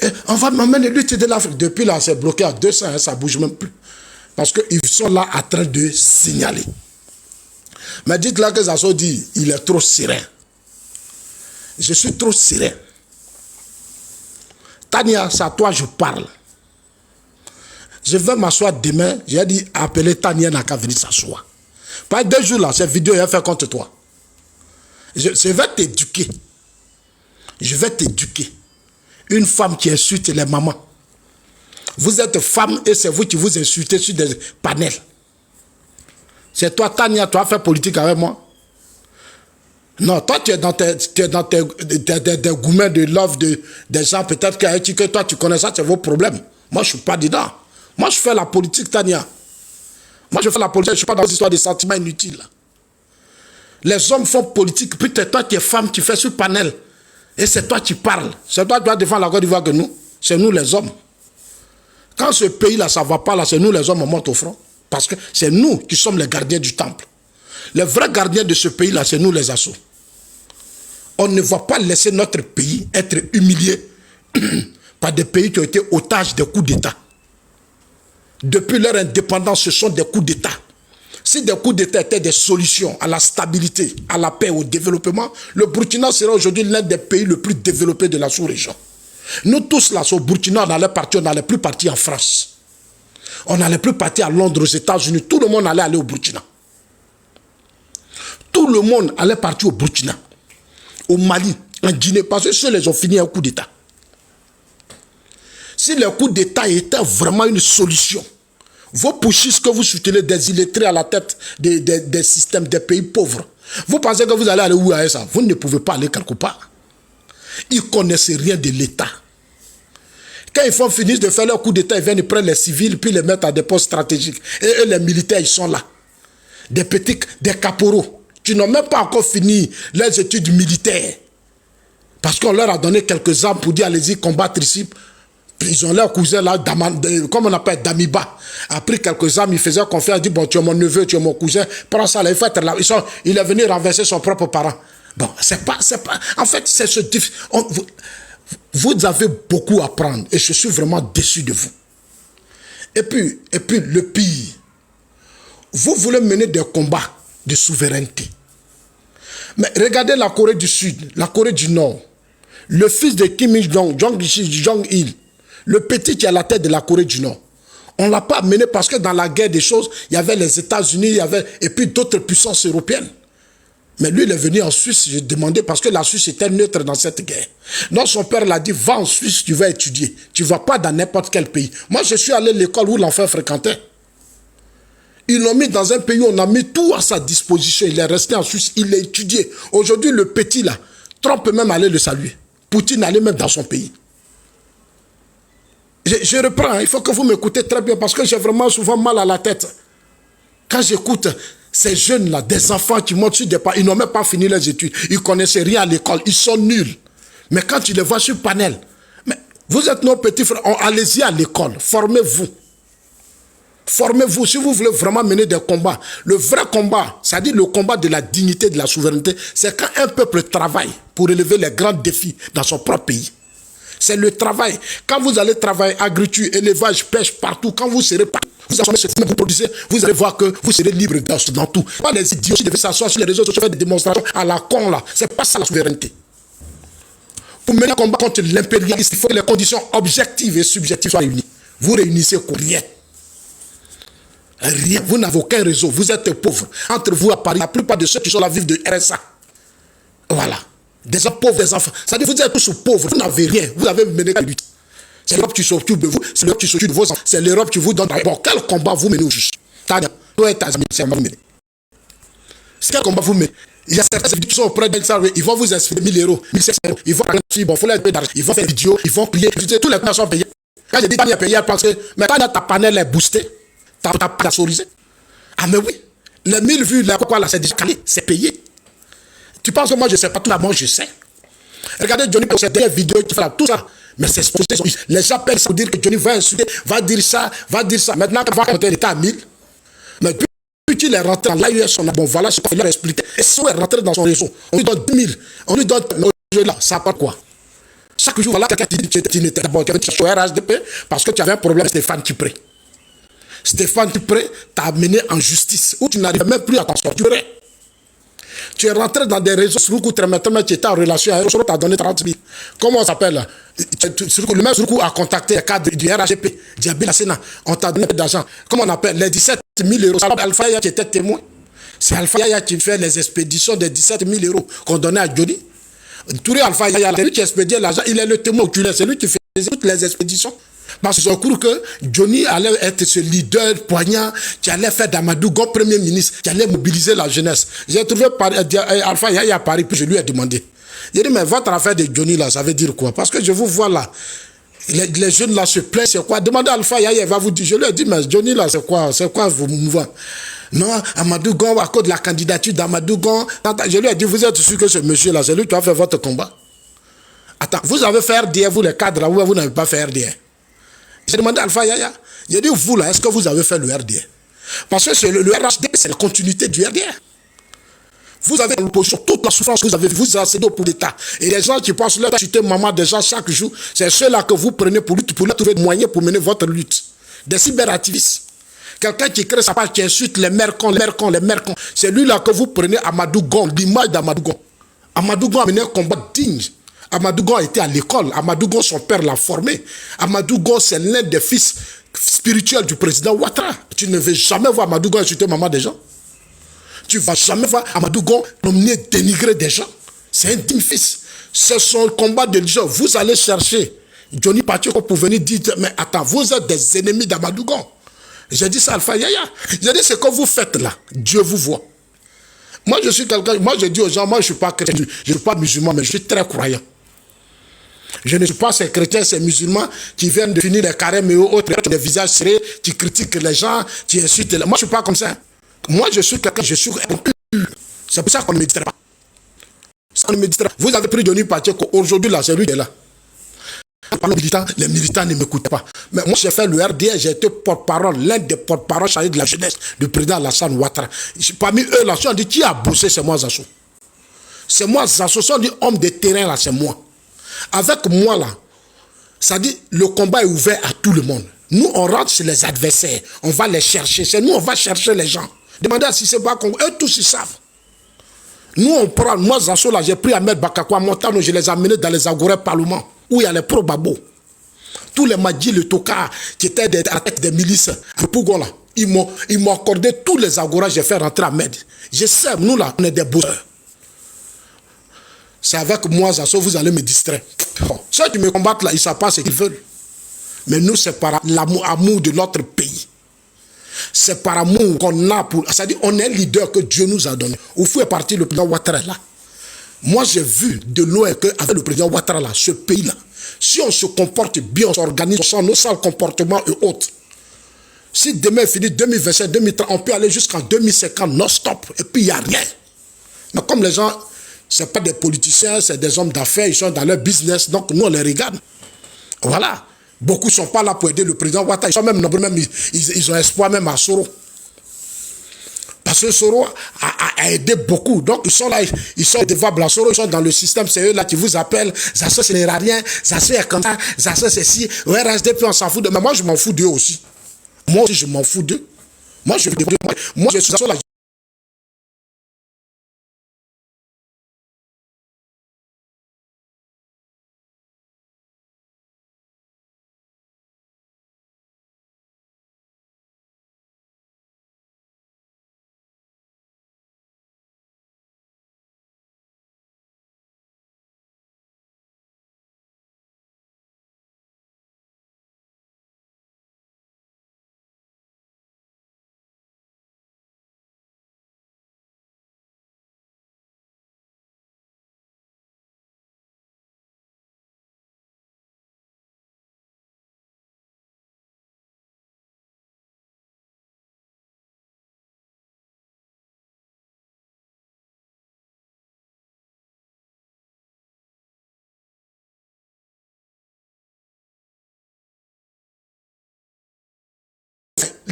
Et on va m'amener lutte de l'Afrique. Depuis là, c'est bloqué à 200, hein, ça ne bouge même plus. Parce qu'ils sont là en train de signaler. Mais dites là que Zazo dit, il est trop serein. Je suis trop serein. Tania, c'est à toi je parle. Je vais m'asseoir demain. J'ai dit, appeler Tania n'a qu'à venir s'asseoir. Pas 2 jours là, cette vidéo est faite contre toi. Je vais t'éduquer. Je vais t'éduquer. Une femme qui insulte les mamans. Vous êtes femme et c'est vous qui vous insultez sur des panels. C'est toi, Tania, tu as fait politique avec moi. Non, toi, tu es dans des gourmets de love des gens, peut-être que toi, tu connais ça, c'est vos problèmes. Moi, je ne suis pas dedans. Moi, je fais la politique, Tania. Moi, je fais la politique, je ne suis pas dans des histoires de sentiments inutiles. Les hommes font politique, puis toi, tu es femme, tu fais sur le panel. Et c'est toi qui parles. C'est toi qui dois défendre la Côte d'Ivoire que nous. C'est nous les hommes. Quand ce pays-là, ça ne va pas là, c'est nous les hommes, on monte au front. Parce que c'est nous qui sommes les gardiens du temple. Les vrais gardiens de ce pays-là, c'est nous les assos. On ne va pas laisser notre pays être humilié par des pays qui ont été otages des coups d'État. Depuis leur indépendance, ce sont des coups d'État. Si des coups d'État étaient des solutions à la stabilité, à la paix, au développement, le Burkina serait aujourd'hui l'un des pays les plus développés de la sous-région. Nous tous là, au Burkina, on allait partir, on n'allait plus partir en France. On n'allait plus partir à Londres, aux États-Unis. Tout le monde allait aller au Burkina. Tout le monde allait partir au Burkina, au Mali, en Guinée, parce que ceux-là, ils ont fini un coup d'État. Si le coup d'État était vraiment une solution, vos pushistes que vous soutenez des illettrés à la tête des systèmes des pays pauvres, vous pensez que vous allez aller où avec ça? Vous ne pouvez pas aller quelque part. Ils ne connaissent rien de l'État. Quand ils finissent de faire leur coup d'État, ils viennent prendre les civils, puis les mettre à des postes stratégiques. Et eux, les militaires, ils sont là. Des petits, des caporaux, qui n'ont même pas encore fini leurs études militaires. Parce qu'on leur a donné quelques armes pour dire, allez-y, combattre ici. Ils ont leur cousin là, comme on appelle Damiba, a pris quelques armes, il faisait confiance, il dit, bon, tu es mon neveu, tu es mon cousin, prends ça là, il faut être là. Il est venu renverser son propre parent. Bon, c'est pas, en fait, c'est ce vous avez beaucoup à prendre et je suis vraiment déçu de vous. Et puis le pire, vous voulez mener des combats de souveraineté. Mais regardez la Corée du Sud, la Corée du Nord, le fils de Kim Jong-il, le petit qui est à la tête de la Corée du Nord. On ne l'a pas mené parce que dans la guerre des choses, il y avait les États-Unis, et puis d'autres puissances européennes. Mais lui, il est venu en Suisse, j'ai demandé, parce que la Suisse était neutre dans cette guerre. Donc son père l'a dit, va en Suisse, tu vas étudier. Tu ne vas pas dans n'importe quel pays. Moi, je suis allé à l'école où l'enfant fréquentait. Ils l'ont mis dans un pays où on a mis tout à sa disposition. Il est resté en Suisse, il a étudié. Aujourd'hui, le petit là, Trump peut même aller le saluer. Poutine allait même dans son pays. Je reprends, il faut que vous m'écoutez très bien parce que j'ai vraiment souvent mal à la tête. Quand j'écoute ces jeunes-là, des enfants qui montent sur des pas, ils n'ont même pas fini leurs études, ils ne connaissaient rien à l'école, ils sont nuls. Mais quand tu les vois sur panel, mais vous êtes nos petits frères, allez-y à l'école, formez-vous. Formez-vous si vous voulez vraiment mener des combats. Le vrai combat, c'est-à-dire le combat de la dignité, de la souveraineté, c'est quand un peuple travaille pour relever les grands défis dans son propre pays. C'est le travail. Quand vous allez travailler, agriculture, élevage, pêche, partout, quand vous serez partout, vous produisez, vous allez voir que vous serez libre dans tout. Pas les idiots qui devaient s'asseoir sur les réseaux sociaux, faire des démonstrations à la con là. C'est pas ça la souveraineté. Pour mener un combat contre l'impérialisme, il faut que les conditions objectives et subjectives soient réunies. Vous réunissez pour rien. Rien. Vous n'avez aucun réseau. Vous êtes pauvres. Entre vous à Paris, la plupart de ceux qui sont là vivent de RSA. Voilà. Des hommes pauvres, des enfants. C'est-à-dire que vous êtes tous pauvres, vous n'avez rien, vous avez mené la lutte. C'est l'Europe qui s'occupe de vous, c'est l'Europe qui s'occupe de vos enfants, c'est l'Europe qui vous donne. Bon, quel combat vous menez au juste? Toi et ta amis, c'est vous menez. C'est quel combat vous menez? Il y a certains qui sont auprès d'El Salvador, ils vont vous inspirer 1000 euros, 1500 euros, ils vont prendre bon, faut les d'argent, ils vont faire des vidéos, ils vont prier, tous les gens sont payés. Quand je dis qu'il y a payé, parce que mais quand ta panel est boostée, ta sorisé. Ah mais oui, les 1000 vues, là, quoi, là, c'est déjà calé, c'est payé. Tu penses que moi je sais pas tout là, moi je sais. Regardez Johnny pour cette dernière vidéo qui fait là, tout ça. Mais c'est exposé. Les gens appellent ça pour dire que Johnny va insulter, va dire ça, va dire ça. Maintenant, quand on va compter l'état à 1000, mais puis il est rentré dans l'AUS, bon voilà ce qu'il a expliqué. Et si on est rentré dans son réseau, on lui donne 10 000, on lui donne là, ça apporte quoi? Chaque jour, voilà, quelqu'un qui dit que tu n'étais pas au RHDP parce que tu avais un problème avec Stéphane Kipré. Stéphane Kipré t'a amené en justice, où tu n'arrives même plus à t'en sortir. Tu es rentré dans des réseaux, sur le coup, tu étais en relation avec eux, tu as donné 30 000. Comment on s'appelle là? Le même coup a contacté les cadres du RHGP, Diaby Lassena, on t'a donné d'argent. Comment on appelle? Les 17 000 euros. Alpha Yaya qui était témoin. C'est Alpha Yaya qui fait les expéditions des 17 000 euros qu'on donnait à Johnny. Touré Alpha Yaya, c'est lui qui expédiait l'argent, il est le témoin oculaire, c'est lui qui faisait toutes les expéditions. Parce que j'ai cru que Johnny allait être ce leader poignant qui allait faire d'Amadou Gon premier ministre, qui allait mobiliser la jeunesse. J'ai trouvé Alpha Yaya à Paris, puis je lui ai demandé. J'ai dit, mais votre affaire de Johnny là, ça veut dire quoi? Parce que je vous vois là, les jeunes là se plaignent, c'est quoi? Demandez à Alpha Yaya, il va vous dire. Je lui ai dit, mais Johnny là, c'est quoi vos mouvements? Non, Amadou Gon, à cause de la candidature d'Amadou Gon, je lui ai dit, vous êtes sûr que ce monsieur là, c'est lui qui a fait votre combat? Attends, vous avez fait RDR, vous les cadres là, ou vous n'avez pas fait RDR? J'ai demandé à Alpha Yaya, j'ai dit, vous là, est-ce que vous avez fait le RDR? Parce que le RHD, c'est la continuité du RDR. Vous avez dans l'opposition toute la souffrance que vous avez, vous accédez au pouvoir d'État. Et les gens qui pensent leur chuter maman des gens chaque jour, c'est ceux-là que vous prenez pour lutte, pour leur trouver des moyens pour mener votre lutte. Des cyberactivistes. Quelqu'un qui crée sa page, qui insulte les maires cons. C'est lui-là que vous prenez Amadou Gon, l'image d'Amadou Gon. Amadou Gon a mené un combat digne. Amadou Gon était à l'école. Amadou Gon, son père l'a formé. Amadou Gon, c'est l'un des fils spirituels du président Ouattara. Tu ne veux jamais voir Amadou Gon insulter maman des gens. Tu ne vas jamais voir Amadou Gon nominer, dénigrer des gens. C'est un digne fils. C'est son combat de religion. Vous allez chercher Johnny Pacheco pour venir dire, mais attends, vous êtes des ennemis d'Amadou Gon. J'ai dit ça à Alpha Yaya. J'ai dit, ce que vous faites là, Dieu vous voit. Moi, je suis quelqu'un, moi je dis aux gens, moi je ne suis pas chrétien, je ne suis pas musulman, mais je suis très croyant. Je ne suis pas ces chrétiens, ces musulmans qui viennent de finir les carèmes et autres, des visages serrés, qui critiquent les gens, qui insultent. Moi, je ne suis pas comme ça. Moi, je suis quelqu'un, je suis pur. C'est pour ça qu'on ne méditera pas. Ça, on ne méditera pas. Vous avez pris Johnny Pacheco, aujourd'hui, là, c'est lui qui est là. Les militants ne m'écoutent pas. Mais moi, j'ai fait le RDR, j'ai été porte-parole, l'un des porte-parole chargés de la jeunesse du président Alassane Ouattara. Parmi eux, là, on dit qui a bossé, c'est moi, Zasso. C'est moi, Zasso. On dit homme de terrain, là, c'est moi. Avec moi, là, ça dit, le combat est ouvert à tout le monde. Nous, on rentre chez les adversaires. On va les chercher. C'est nous, on va chercher les gens. Demandez à si c'est pas qu'on... Eux tous, ils savent. Nous, on prend... Moi, Zasso, là, j'ai pris Ahmed Bakakwa, Montano, je les ai amenés dans les agorés parlement, où il y a les pro-babos. Tous les Madji, le Toka, qui étaient à la tête des milices, à Pougon, là, ils m'ont accordé tous les agorats, j'ai fait rentrer Ahmed. Je sais, nous, là, on est des bosseurs. C'est avec moi, Zasso, vous allez me distraire. Ceux qui me combattent là, ils ne savent pas ce qu'ils veulent. Mais nous, c'est par l'amour de notre pays. C'est par amour qu'on a pour... C'est-à-dire, on est leader que Dieu nous a donné. Où est parti le président Ouattara là? Moi, j'ai vu de loin qu'avec le président Ouattara là, ce pays-là, si on se comporte bien, on s'organise, on sent nos sales comportements et autres, si demain finit 2025, 2030, on peut aller jusqu'en 2050 non-stop. Et puis, il n'y a rien. Mais comme les gens... Ce pas des politiciens, c'est des hommes d'affaires, ils sont dans leur business, donc nous on les regarde. Voilà. Beaucoup ne sont pas là pour aider le président Ouattara. Ils sont même nombreux, même, ils ont espoir même à Soro. Parce que Soro a aidé beaucoup. Donc ils sont là, ils sont devables à Soro, ils sont dans le système, c'est eux là qui vous appellent. Zasso, ce n'est rien, Zasso est comme ça, Zasso c'est ci. Ouais, RHDP, on s'en fout de. Mais moi je m'en fous d'eux aussi. Moi aussi je m'en fous d'eux. Moi je suis Zasso là.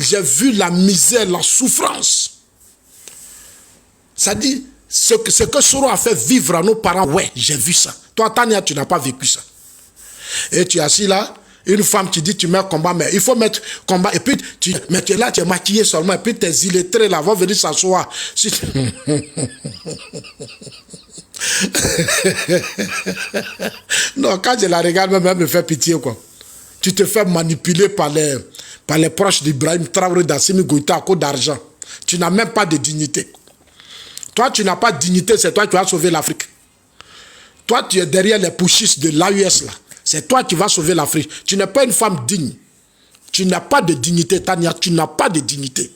j'ai vu la misère, la souffrance. Ça dit, ce que Soro a fait vivre à nos parents, ouais, j'ai vu ça. Toi, Tania, tu n'as pas vécu ça. Et tu es assis là, une femme qui dit tu mets combat, mais il faut mettre combat, et puis mais tu es là, tu es maquillé seulement, et puis tes illettrés là vont venir s'asseoir. Si tu... Non, quand je la regarde, même elle me fait pitié, quoi. Tu te fais manipuler par les proches d'Ibrahim Traoré, d'Assimi Goïta à cause d'argent. Tu n'as même pas de dignité. Toi, tu n'as pas de dignité, c'est toi qui vas sauver l'Afrique. Toi, tu es derrière les pushistes de l'AUS là. C'est toi qui vas sauver l'Afrique. Tu n'es pas une femme digne. Tu n'as pas de dignité, Tania. Tu n'as pas de dignité.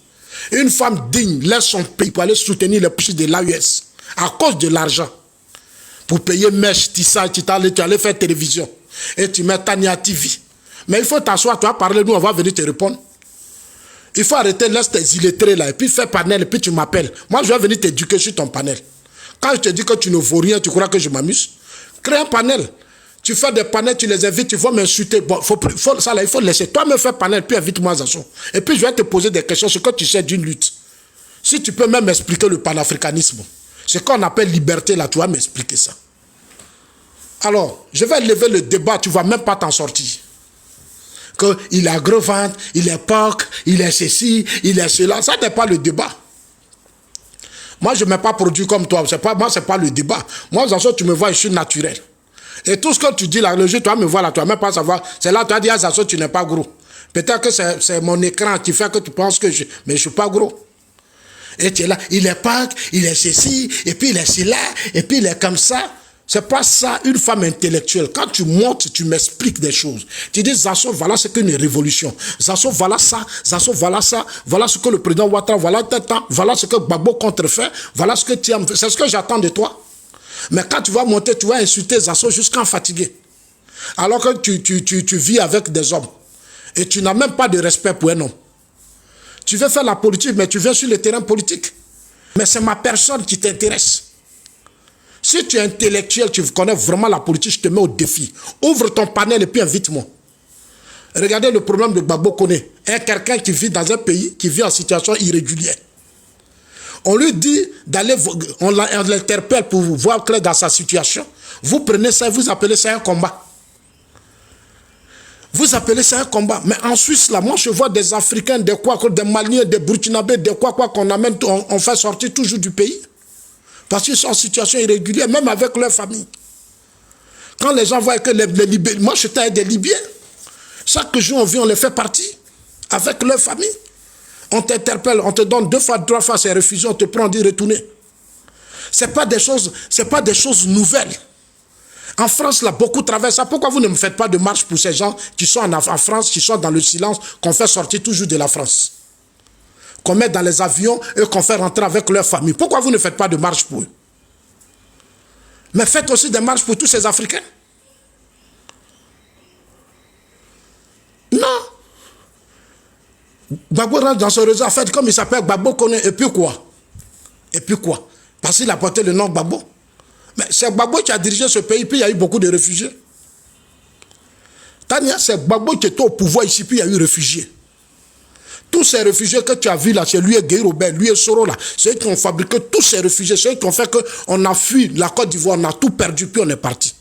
Une femme digne laisse son pays pour aller soutenir les pushistes de l'AUS à cause de l'argent. Pour payer Mèche, Tissa, tu allais faire télévision. Et tu mets Tania TV. Mais il faut t'asseoir, tu vas parler, nous on va venir te répondre. Il faut arrêter, laisse tes illettrés là, et puis fais panel, et puis tu m'appelles. Moi je vais venir t'éduquer sur ton panel. Quand je te dis que tu ne vaux rien, tu crois que je m'amuse? Crée un panel. Tu fais des panels, tu les invites, tu vas m'insulter. Bon, ça là, il faut laisser. Toi me faire panel, puis invite-moi Zazo. Et puis je vais te poser des questions sur ce que tu sais d'une lutte. Si tu peux même expliquer le panafricanisme, ce qu'on appelle liberté là, tu vas m'expliquer ça. Alors, je vais lever le débat, tu ne vas même pas t'en sortir. Qu'il est à gros ventre, il est porc, il est ceci, il est cela. Ça n'est pas le débat. Moi, je ne m'ai pas produit comme toi. Moi, ce n'est pas le débat. Moi, Zazo, tu me vois, je suis naturel. Et tout ce que tu dis là, le jeu, tu vas me voir là, tu ne vas même pas savoir. C'est là, tu as dit, ah, Zazo, tu n'es pas gros. Peut-être que c'est mon écran qui fait que tu penses que je... Mais je ne suis pas gros. Et tu es là, il est porc, il est ceci, et puis il est cela, et puis il est comme ça. C'est pas ça, une femme intellectuelle. Quand tu montes, tu m'expliques des choses. Tu dis, Zazo, voilà ce qu'est une révolution. Zazo, voilà ça. Zazo, voilà ça. Voilà ce que le président Ouattara, voilà ce que Gbagbo contrefait. Voilà ce que tu aimes. C'est ce que j'attends de toi. Mais quand tu vas monter, tu vas insulter Zazo jusqu'à fatiguer. Alors que tu vis avec des hommes. Et tu n'as même pas de respect pour un homme. Tu veux faire la politique, mais tu viens sur le terrain politique. Mais c'est ma personne qui t'intéresse. Si tu es intellectuel, tu connais vraiment la politique, je te mets au défi. Ouvre ton panel et puis invite-moi. Regardez le problème de Gbagbo Koné. Quelqu'un qui vit dans un pays, qui vit en situation irrégulière. On lui dit d'aller, on l'interpelle pour voir clair dans sa situation. Vous prenez ça et vous appelez ça un combat. Vous appelez ça un combat. Mais en Suisse, là, moi, je vois des Africains, des Maliens, des Burkinabés, des qu'on amène, on fait sortir toujours du pays. Parce qu'ils sont en situation irrégulière, même avec leur famille. Quand les gens voient que les Libyens... Moi, je suis des Libyens. Chaque jour, on vient, on les fait partie. Avec leur famille. On t'interpelle, on te donne 2 fois, 3 fois ces réfugiés, on te prend, on dit retourner. Ce n'est pas des choses nouvelles. En France, là, beaucoup travaillent ça. Pourquoi vous ne me faites pas de marche pour ces gens qui sont en France, qui sont dans le silence, qu'on fait sortir toujours de la France? Qu'on met dans les avions et qu'on fait rentrer avec leur famille. Pourquoi vous ne faites pas de marche pour eux? Mais faites aussi des marches pour tous ces Africains. Non. Gbagbo rentre dans son réseau, en fait, comme il s'appelle Gbagbo Koné, et puis quoi? Et puis quoi? Parce qu'il a porté le nom Gbagbo. Mais c'est Gbagbo qui a dirigé ce pays, puis il y a eu beaucoup de réfugiés. Tania, c'est Gbagbo qui était au pouvoir ici, puis il y a eu réfugiés. Tous ces réfugiés que tu as vus là, c'est lui et Guy Robert, lui et Soro là, c'est eux qui ont fabriqué tous ces réfugiés, c'est eux qui ont fait qu'on a fui la Côte d'Ivoire, on a tout perdu, puis on est parti.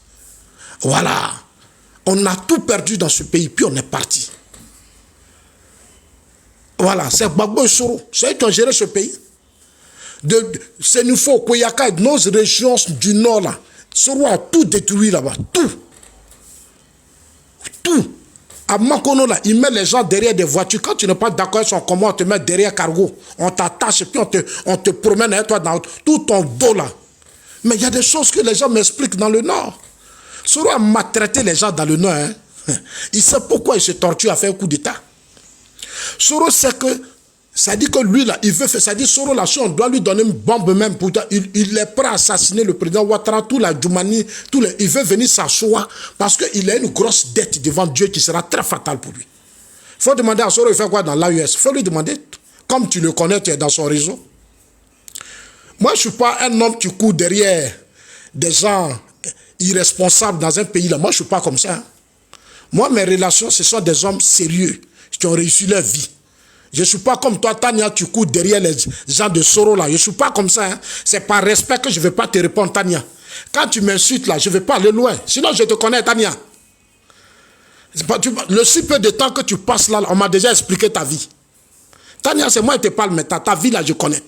Voilà. On a tout perdu dans ce pays, puis on est parti. Voilà, c'est Gbagbo et Soro, c'est eux qui ont géré ce pays. De Sénufo, Koyaka, nos régions du nord là, Soro a tout détruit là-bas, tout. Tout. À Makono, là, il met les gens derrière des voitures. Quand tu n'es pas d'accord avec son commande, on te met derrière cargo. On t'attache et puis on te promène avec toi dans tout ton dos là. Mais il y a des choses que les gens m'expliquent dans le Nord. Soro a maltraité les gens dans le Nord. Hein. Il sait pourquoi il se torture à faire un coup d'État. Soro sait que, ça dit que lui là, il veut faire, ça dit Soro là, si on doit lui donner une bombe même, pour il est prêt à assassiner le président Ouattara, tout la Djoumani, il veut venir s'asseoir parce qu'il a une grosse dette devant Dieu qui sera très fatale pour lui. Il faut demander à Soro, il fait quoi dans l'AUS? Il faut lui demander, comme tu le connais, tu es dans son réseau. Moi, je ne suis pas un homme qui court derrière des gens irresponsables dans un pays là. Moi, je ne suis pas comme ça. Hein. Moi, mes relations, ce sont des hommes sérieux qui ont réussi leur vie. Je ne suis pas comme toi, Tania, tu cours derrière les gens de Soro là. Je ne suis pas comme ça. Hein. C'est par respect que je ne vais pas te répondre, Tania. Quand tu m'insultes là, je ne vais pas aller loin. Sinon, je te connais, Tania. Le si peu de temps que tu passes là, on m'a déjà expliqué ta vie. Tania, c'est moi qui te parle maintenant. Ta vie là, je connais.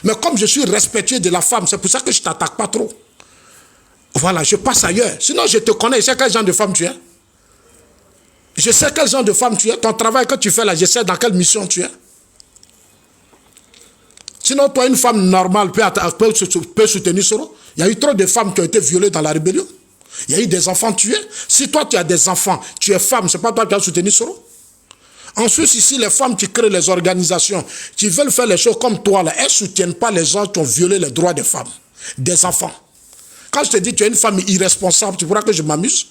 Mais comme je suis respectueux de la femme, c'est pour ça que je ne t'attaque pas trop. Voilà, je passe ailleurs. Sinon, je te connais. Je sais quel genre de femme tu es. Je sais quel genre de femme tu es. Ton travail que tu fais là, je sais dans quelle mission tu es. Sinon, toi, une femme normale peut soutenir Soro. Il y a eu trop de femmes qui ont été violées dans la rébellion. Il y a eu des enfants tués. Si toi, tu as des enfants, tu es femme, ce n'est pas toi qui as soutenu Soro. En Suisse, ici, les femmes qui créent les organisations, qui veulent faire les choses comme toi, là, elles ne soutiennent pas les gens qui ont violé les droits des femmes, des enfants. Quand je te dis que tu es une femme irresponsable, tu crois que je m'amuse?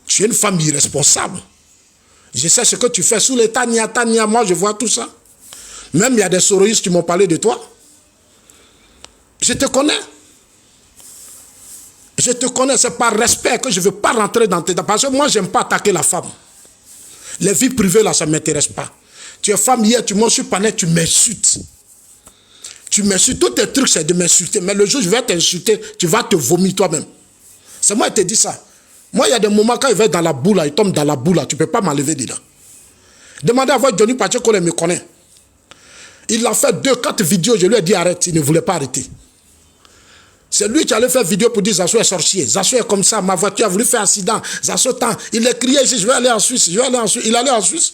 Tu es une femme irresponsable. Je sais ce que tu fais sous les Tania, moi je vois tout ça. Même il y a des soroïstes qui m'ont parlé de toi. Je te connais. Je te connais, c'est par respect que je ne veux pas rentrer dans tes... Parce que moi, je n'aime pas attaquer la femme. Les vies privées, là, ça ne m'intéresse pas. Tu es femme hier, tu m'as su panais, tu m'insultes. Tu m'insultes, tous tes trucs, c'est de m'insulter. Mais le jour où je vais t'insulter, tu vas te vomir toi-même. C'est moi qui te dis ça. Moi, il y a des moments, quand il va dans la boue, là, il tombe dans la boue, là, tu ne peux pas m'enlever dedans. Demandez à voir Johnny Pacheco, il me connaît. Il a fait 2-4 vidéos, je lui ai dit arrête, il ne voulait pas arrêter. C'est lui qui allait faire vidéo pour dire Zasso est sorcier. Zasso est comme ça, ma voiture a voulu faire accident. Zasso tant. Il est crié ici, je vais aller en Suisse, je vais aller en Suisse. Il allait en Suisse.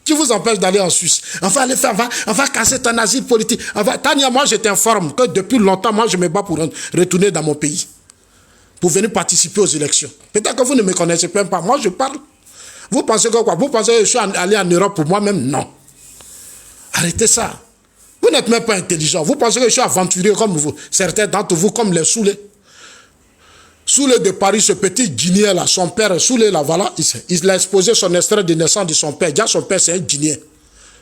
Qui vous empêche d'aller en Suisse? On va aller faire, on va casser ton asile politique. Tania, moi je t'informe que depuis longtemps, moi je me bats pour retourner dans mon pays. Pour venir participer aux élections. Peut-être que vous ne me connaissez même pas. Moi je parle. Vous pensez que quoi? Vous pensez que je suis allé en Europe pour moi-même? Non. Arrêtez ça. Vous n'êtes même pas intelligent. Vous pensez que je suis aventurier comme vous. Certains d'entre vous, comme les Soulé. Soulé de Paris, ce petit Guinéen là, son père, Soulé là, voilà, il a exposé son extrait de naissance de son père. Déjà, son père, c'est un Guinéen.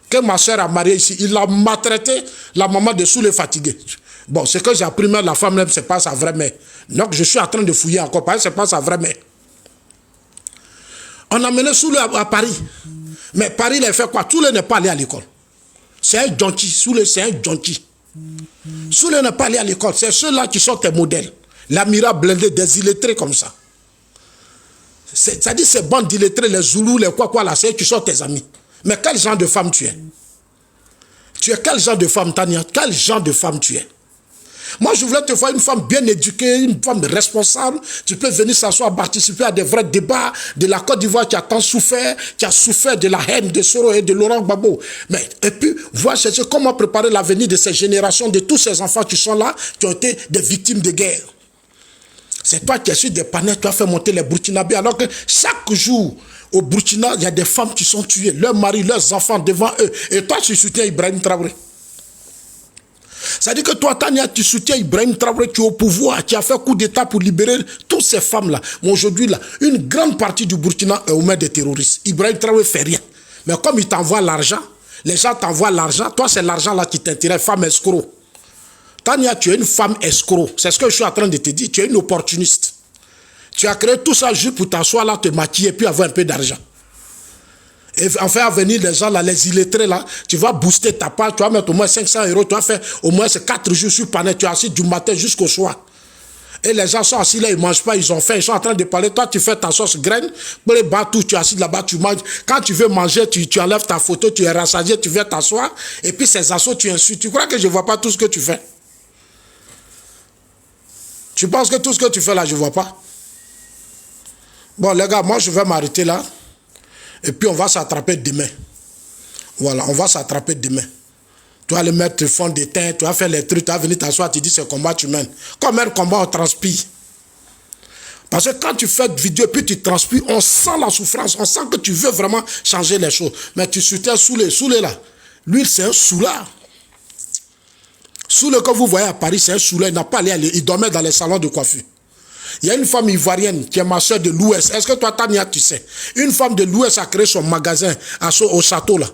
Que ma soeur a marié ici, il a maltraité la maman de Soulé fatiguée. Bon, ce que j'ai appris, même la femme même, c'est pas sa vraie mère. Donc, je suis en train de fouiller encore, parce que c'est pas sa vraie mère. On a mené Soulé à Paris. Mais Paris, il a fait quoi? Soulé n'est pas allé à l'école. C'est un gentil. Soulé, c'est un gentil. Soulé n'est pas allé à l'école. C'est ceux-là qui sont tes modèles. L'Amira blindé, des illettrés comme ça. C'est-à-dire ces bandes d'illettrés, les Zoulous, les quoi là, c'est eux qui sont tes amis. Mais quel genre de femme tu es? Tu es quel genre de femme, Tania? Quel genre de femme tu es? Moi, je voulais te voir une femme bien éduquée, une femme responsable. Tu peux venir s'asseoir, participer à des vrais débats de la Côte d'Ivoire qui a tant souffert, qui a souffert de la haine de Soro et de Laurent Gbagbo. Mais, et puis, voir chercher comment préparer l'avenir de ces générations, de tous ces enfants qui sont là, qui ont été des victimes de guerre. C'est toi qui as su dépanner, tu as fait monter les Burkinabés, alors que chaque jour, au Burkina, il y a des femmes qui sont tuées, leurs maris, leurs enfants devant eux. Et toi, tu soutiens Ibrahim Traoré. C'est-à-dire que toi, Tania, tu soutiens Ibrahim Traoré, tu es au pouvoir, tu as fait coup d'État pour libérer toutes ces femmes-là. Mais aujourd'hui, là, une grande partie du Burkina est aux mains des terroristes. Ibrahim Traoré ne fait rien. Mais comme il t'envoie l'argent, les gens t'envoient l'argent, toi, c'est l'argent là qui t'intéresse, femme escroc. Tania, tu es une femme escroc. C'est ce que je suis en train de te dire. Tu es une opportuniste. Tu as créé tout ça juste pour t'asseoir là, te maquiller, puis avoir un peu d'argent. Et en faire venir les gens là, les illettrés là, tu vas booster ta part, tu vas mettre au moins 500 €, tu vas faire au moins 4 jours sur panel, tu es assis du matin jusqu'au soir. Et les gens sont assis là, ils ne mangent pas, ils ont faim, ils sont en train de parler. Toi, tu fais ta sauce graine, pour les battre, tu es assis là-bas, tu manges. Quand tu veux manger, tu enlèves ta photo, tu es rassasié, tu viens t'asseoir. Et puis ces assauts, tu insultes. Tu crois que je ne vois pas tout ce que tu fais? Tu penses que tout ce que tu fais là, je ne vois pas? Bon, les gars, moi, je vais m'arrêter là. Et puis, on va s'attraper demain. Voilà, on va s'attraper demain. Tu vas aller mettre le fond de teint, tu vas faire les trucs, tu vas venir t'asseoir, tu dis c'est combat tu mènes. Comme un combat, on transpire. Parce que quand tu fais de vidéo, puis tu transpires, on sent la souffrance, on sent que tu veux vraiment changer les choses. Mais tu soutiens Soulé là. Lui, c'est un soulard. Soulé que vous voyez à Paris, c'est un soulard. Il n'a pas allé, il dormait dans les salons de coiffure. Il y a une femme ivoirienne qui est ma soeur de l'Ouest. Est-ce que toi, Tania, tu sais? Une femme de l'Ouest a créé son magasin au château là.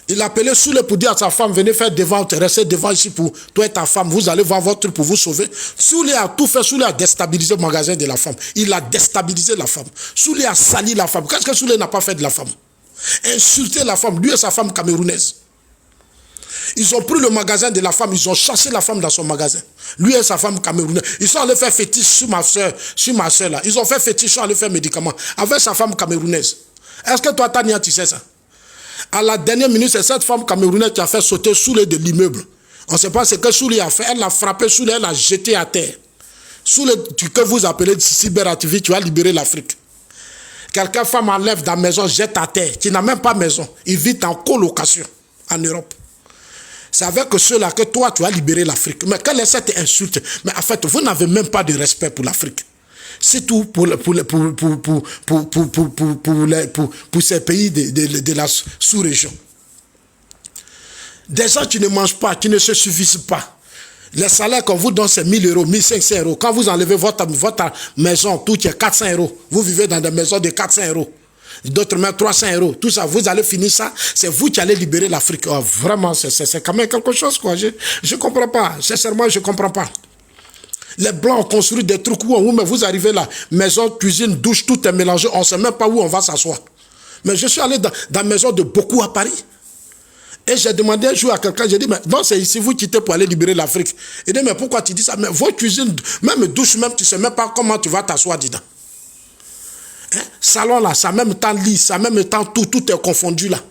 Il a appelé Soulé pour dire à sa femme, venez faire devant, restez devant ici pour toi et ta femme, vous allez voir votre truc pour vous sauver. Soulé a tout fait, Soulé a déstabilisé le magasin de la femme. Il a déstabilisé la femme. Soulé a sali la femme. Qu'est-ce que Soulé n'a pas fait de la femme? Insulter la femme, lui et sa femme camerounaise. Ils ont pris le magasin de la femme, ils ont chassé la femme dans son magasin. Lui et sa femme camerounaise. Ils sont allés faire fétiche sur ma soeur là. Ils ont fait fétiche, ils sont allés faire médicaments avec sa femme camerounaise. Est-ce que toi, Tania, tu sais ça? À la dernière minute, c'est cette femme camerounaise qui a fait sauter sous les de l'immeuble. On ne sait pas ce que Souli a fait. Elle l'a frappé sous les, elle l'a jeté à terre. Sous le que vous appelez cyberactivité, tu vas libérer l'Afrique. Quelqu'un, femme enlève dans la maison, jette à terre, qui n'a même pas maison. Il vit en colocation en Europe. C'est avec cela que toi, tu as libéré l'Afrique. Mais quelle est cette insulte? Mais en fait, vous n'avez même pas de respect pour l'Afrique. C'est tout pour ces pays de la sous-région. Des gens qui ne mangent pas, qui ne se suffisent pas. Les salaires qu'on vous donne, c'est 1000 euros, 1500 euros. Quand vous enlevez votre maison, tout qui est 400 euros. Vous vivez dans des maisons de 400 euros. D'autres même 300 euros. Tout ça, vous allez finir ça. C'est vous qui allez libérer l'Afrique. Oh, vraiment, c'est quand même quelque chose, quoi. Je ne comprends pas. Sincèrement, je ne comprends pas. Les Blancs ont construit des trucs où mais vous arrivez là. Maison, cuisine, douche, tout est mélangé. On ne sait même pas où on va s'asseoir. Mais je suis allé dans la maison de beaucoup à Paris. Et j'ai demandé un jour à quelqu'un, j'ai dit, mais non, c'est ici, vous quittez pour aller libérer l'Afrique. Il dit, mais pourquoi tu dis ça? Mais votre cuisine, même douche, même, tu ne sais même pas comment tu vas t'asseoir dedans. Hein? Salon là, ça même temps lit, ça même temps tout est confondu là.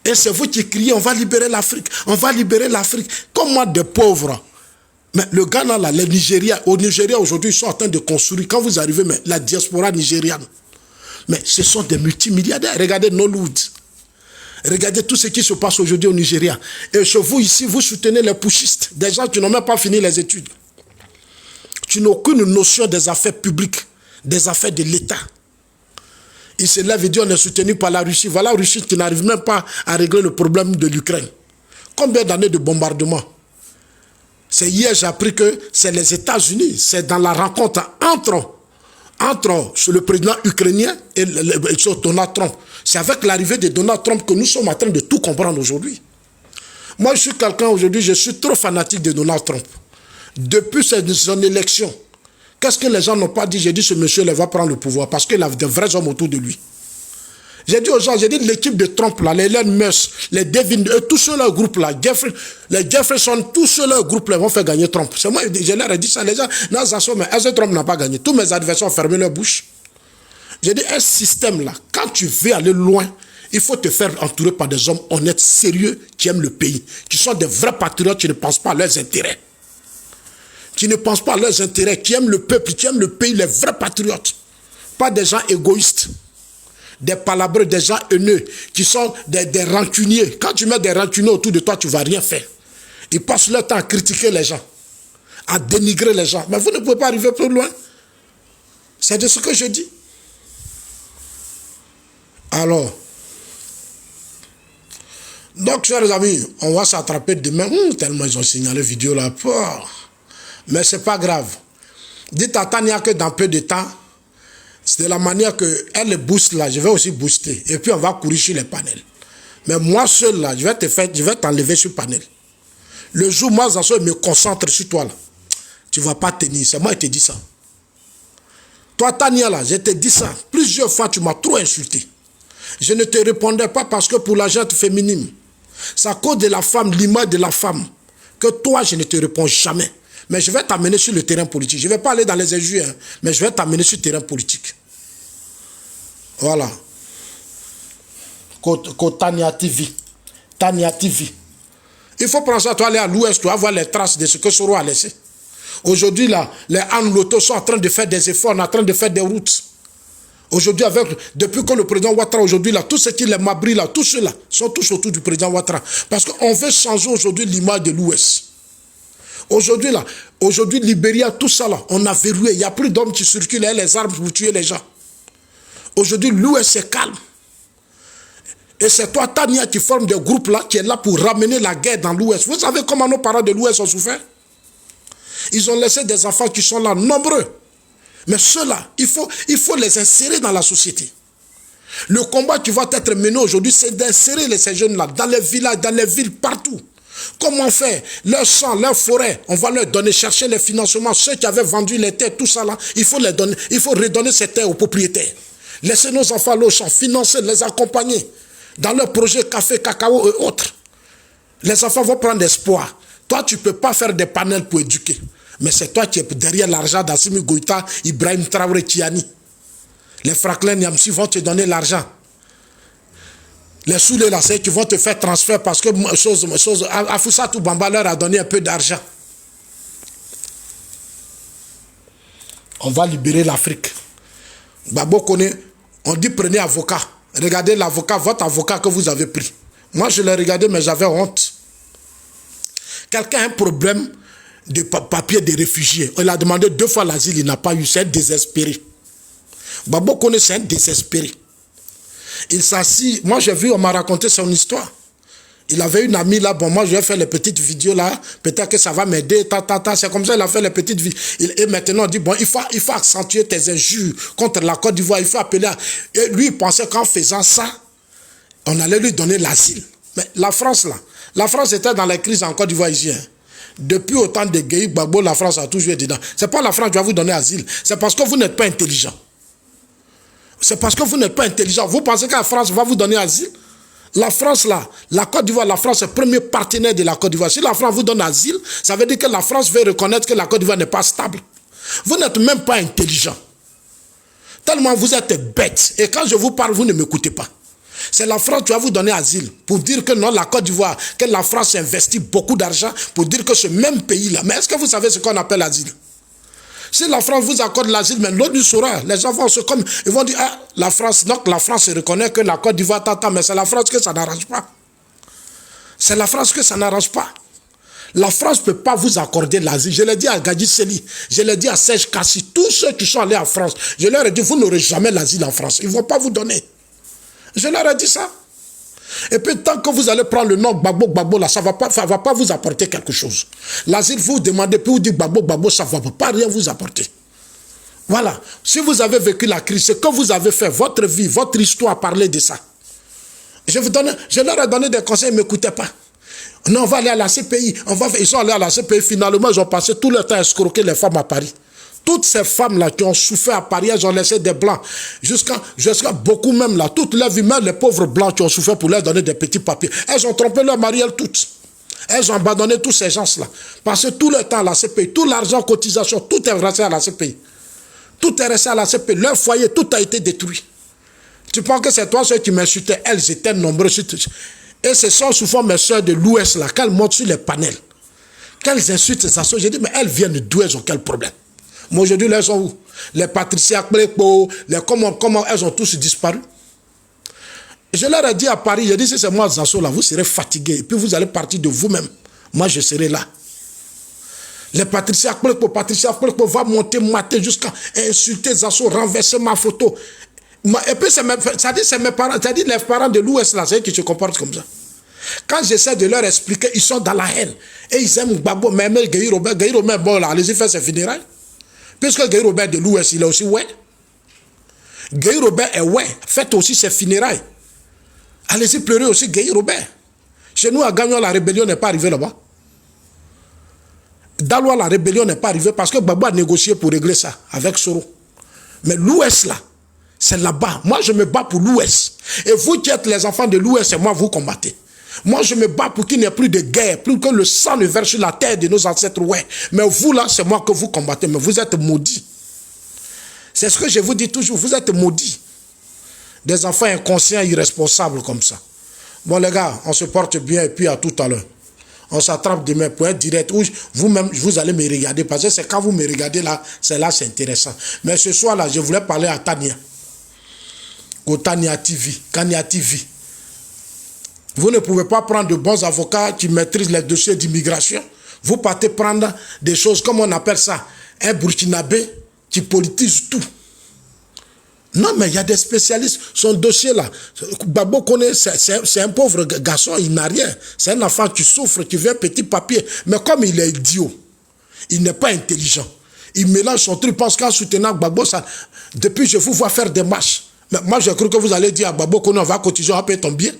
Et c'est vous qui criez, on va libérer l'Afrique, on va libérer l'Afrique. Comme moi, des pauvres. Mais le Ghana là, les Nigériens, au Nigeria aujourd'hui, ils sont en train de construire. Quand vous arrivez, mais la diaspora nigériane, mais ce sont des multimilliardaires. Regardez Nollywood. Regardez tout ce qui se passe aujourd'hui au Nigeria. Et chez vous ici, vous soutenez les pushistes, des gens qui n'ont même pas fini les études. Tu n'as aucune notion des affaires publiques, des affaires de l'État. Il se lève et dit on est soutenu par la Russie. Voilà la Russie qui n'arrive même pas à régler le problème de l'Ukraine. Combien d'années de bombardement? C'est hier j'ai appris que c'est les États-Unis. C'est dans la rencontre entre le président ukrainien et Donald Trump. C'est avec l'arrivée de Donald Trump que nous sommes en train de tout comprendre aujourd'hui. Moi, je suis quelqu'un aujourd'hui, je suis trop fanatique de Donald Trump. Depuis son élection, qu'est-ce que les gens n'ont pas dit? J'ai dit, ce monsieur va prendre le pouvoir parce qu'il a de vrais hommes autour de lui. J'ai dit aux gens, j'ai dit l'équipe de Trump, là, les Elon Musk, les Devin, tous ceux-là groupe là, les Jefferson, tous ceux-là groupe là vont faire gagner Trump. C'est moi, je leur ai dit ça, les gens, non, ça mais est-ce que Trump n'a pas gagné? Tous mes adversaires ont fermé leur bouche. J'ai dit, un système là, quand tu veux aller loin, il faut te faire entourer par des hommes honnêtes, sérieux, qui aiment le pays, qui sont des vrais patriotes, qui ne pensent pas à leurs intérêts. Qui ne pensent pas à leurs intérêts, qui aiment le peuple, qui aiment le pays, les vrais patriotes. Pas des gens égoïstes, des palabreux, des gens haineux, qui sont des rancuniers. Quand tu mets des rancuniers autour de toi, tu ne vas rien faire. Ils passent leur temps à critiquer les gens, à dénigrer les gens. Mais vous ne pouvez pas arriver plus loin. C'est de ce que je dis. Alors, donc, chers amis, on va s'attraper demain. Tellement ils ont signalé vidéo là. Mais ce n'est pas grave. Dites à Tania que dans peu de temps, c'est de la manière qu'elle booste là, je vais aussi booster. Et puis on va courir sur les panels. Mais moi seul là, je vais t'enlever sur le panel. Le jour où moi, je me concentre sur toi là, tu ne vas pas tenir. C'est moi qui te dis ça. Toi, Tania là, je te dis ça. Plusieurs fois, tu m'as trop insulté. Je ne te répondais pas parce que pour la gente féminine, c'est à cause de la femme, l'image de la femme, que toi, je ne te réponds jamais. Mais je vais t'amener sur le terrain politique. Je ne vais pas aller dans les injures, hein, mais je vais t'amener sur le terrain politique. Voilà. Tania TV. Tania TV. Il faut prendre ça, toi, aller à l'ouest, tu vas voir les traces de ce que Soro a laissé. Aujourd'hui, là, les Anne Loto sont en train de faire des efforts, on est en train de faire des routes. Aujourd'hui, depuis que le président Ouattara, aujourd'hui, là, tous ceux qui les mabris, là, tous ceux-là, sont tous autour du président Ouattara. Parce qu'on veut changer aujourd'hui l'image de l'Ouest. Aujourd'hui, là, aujourd'hui, Libéria, tout ça, là, on a verrouillé. Il n'y a plus d'hommes qui circulent avec les armes pour tuer les gens. Aujourd'hui, l'Ouest, c'est calme. Et c'est toi, Tania, qui forme des groupes là, qui est là pour ramener la guerre dans l'Ouest. Vous savez comment nos parents de l'Ouest ont souffert? Ils ont laissé des enfants qui sont là, nombreux. Mais ceux-là, il faut les insérer dans la société. Le combat qui va être mené aujourd'hui, c'est d'insérer ces jeunes-là dans les villages, dans les villes, partout. Comment faire? Leurs champs, leurs forêts, on va leur donner, chercher les financements. Ceux qui avaient vendu les terres, tout ça là, il faut les donner, il faut redonner ces terres aux propriétaires. Laissez nos enfants aller au champ, financer, les accompagner dans leurs projets café, cacao et autres. Les enfants vont prendre espoir. Toi, tu ne peux pas faire des panels pour éduquer. Mais c'est toi qui es derrière l'argent d'Assimi Goïta, Ibrahim Traoré, Tiani. Les Franklin Niamsi vont te donner l'argent. Les Soulé là, c'est qui vont te faire transfert parce que Afousatou Bamba leur a donné un peu d'argent. On va libérer l'Afrique. Babo connaît, on dit prenez avocat. Regardez l'avocat, votre avocat que vous avez pris. Moi je l'ai regardé mais j'avais honte. Quelqu'un a un problème de papier de réfugié. On l'a demandé 2 fois l'asile, il n'a pas eu, c'est un désespéré. Babo connaît, c'est un désespéré. Il s'assit, moi j'ai vu, on m'a raconté son histoire. Il avait une amie là, bon moi je vais faire les petites vidéos là, peut-être que ça va m'aider, c'est comme ça il a fait les petites vidéos. Et maintenant on dit, bon il faut accentuer tes injures contre la Côte d'Ivoire, il faut appeler. Et lui il pensait qu'en faisant ça, on allait lui donner l'asile. Mais la France là, la France était dans la crise en Côte d'Ivoire ici. Hein. Depuis autant de Gueye Gbagbo, la France a toujours été dedans. C'est pas la France qui va vous donner asile, c'est parce que vous n'êtes pas intelligent. C'est parce que vous n'êtes pas intelligent. Vous pensez que la France va vous donner asile? La France là, la Côte d'Ivoire, la France est le premier partenaire de la Côte d'Ivoire. Si la France vous donne asile, ça veut dire que la France veut reconnaître que la Côte d'Ivoire n'est pas stable. Vous n'êtes même pas intelligent. Tellement vous êtes bête. Et quand je vous parle, vous ne m'écoutez pas. C'est la France qui va vous donner asile pour dire que non, la Côte d'Ivoire, que la France investit beaucoup d'argent pour dire que ce même pays-là. Mais est-ce que vous savez ce qu'on appelle asile? Si la France vous accorde l'asile, mais l'autre du saura, les gens vont se comme, ils vont dire, ah, la France, donc la France reconnaît que la Côte d'Ivoire t'attend, mais c'est la France que ça n'arrange pas. C'est la France que ça n'arrange pas. La France ne peut pas vous accorder l'asile. Je l'ai dit à Gadji Seli, je l'ai dit à Serge Kassi, tous ceux qui sont allés en France, je leur ai dit, vous n'aurez jamais l'asile en France. Ils ne vont pas vous donner. Je leur ai dit ça. Et puis tant que vous allez prendre le nom Gbagbo là, ça va pas vous apporter quelque chose. L'asile, vous demandez, puis vous dites Gbagbo, ça ne va pas rien vous apporter. Voilà. Si vous avez vécu la crise, ce que vous avez fait, votre vie, votre histoire, parlez de ça. Je leur ai donné des conseils, ils ne m'écoutaient pas. Non, on va aller à la CPI. Ils sont allés à la CPI, finalement, ils ont passé tout le temps à escroquer les femmes à Paris. Toutes ces femmes-là qui ont souffert à Paris, elles ont laissé des blancs. Jusqu'à beaucoup même là. Toute leur vie, même les pauvres blancs qui ont souffert pour leur donner des petits papiers. Elles ont trompé leur mari, elles toutes. Elles ont abandonné tous ces gens-là. Parce que tout le temps à la CPI, tout l'argent, cotisation, tout est resté à la CPI. Tout est resté à la CPI. Leur foyer, tout a été détruit. Tu penses que c'est toi ceux qui m'insultaient? Elles étaient nombreuses. Et ce sont souvent mes soeurs de l'Ouest là, qu'elles montent sur les panels. Qu'elles insultent ces soeurs. J'ai dit, mais elles viennent d'où? Elles ont quel problème? Mais aujourd'hui, elles sont où? Les Patricia Kplekpo, les comment elles ont tous disparu. Je leur ai dit à Paris, j'ai dit, si c'est moi Zasso là, vous serez fatigués. Et puis vous allez partir de vous-même. Moi, je serai là. Les Patricia Kplekpo va monter, mater jusqu'à insulter Zasso, renverser ma photo. Et puis, ça dit, c'est mes parents, ça dit les parents de l'Ouest là, c'est eux qui se comportent comme ça. Quand j'essaie de leur expliquer, ils sont dans la haine. Et ils aiment Gbagbo, mais Gueye Robert, bon là, allez-y faire ses funérailles. Puisque Gueye Robert de l'Ouest, il est aussi ouais. Gueye Robert est ouais. Faites aussi ses funérailles. Allez-y pleurer aussi Gueye Robert. Chez nous, à Gagnon, la rébellion n'est pas arrivée là-bas. Dalois, la rébellion n'est pas arrivée parce que Gbagbo a négocié pour régler ça avec Soro. Mais l'Ouest, là, c'est là-bas. Moi, je me bats pour l'Ouest. Et vous qui êtes les enfants de l'Ouest, c'est moi, vous combattez. Moi, je me bats pour qu'il n'y ait plus de guerre, plus que le sang ne verse sur la terre de nos ancêtres. Ouais. Mais vous, là, c'est moi que vous combattez. Mais vous êtes maudits. C'est ce que je vous dis toujours. Vous êtes maudits. Des enfants inconscients, irresponsables comme ça. Bon, les gars, on se porte bien et puis à tout à l'heure. On s'attrape demain pour un direct où vous-même, vous allez me regarder. Parce que c'est quand vous me regardez là, c'est intéressant. Mais ce soir là, je voulais parler à Tania. Au Tania TV, Kania TV. Vous ne pouvez pas prendre de bons avocats qui maîtrisent les dossiers d'immigration. Vous partez prendre des choses, comme on appelle ça, un Burkinabé qui politise tout. Non, mais il y a des spécialistes. Son dossier là, Babo connaît, c'est un pauvre garçon, il n'a rien. C'est un enfant qui souffre, qui veut un petit papier. Mais comme il est idiot, il n'est pas intelligent. Il mélange son truc, pense qu'en soutenant Babo, ça, depuis je vous vois faire des marches. Mais moi, je cru que vous allez dire à Babo qu'on va cotiser, on va payer ton bien.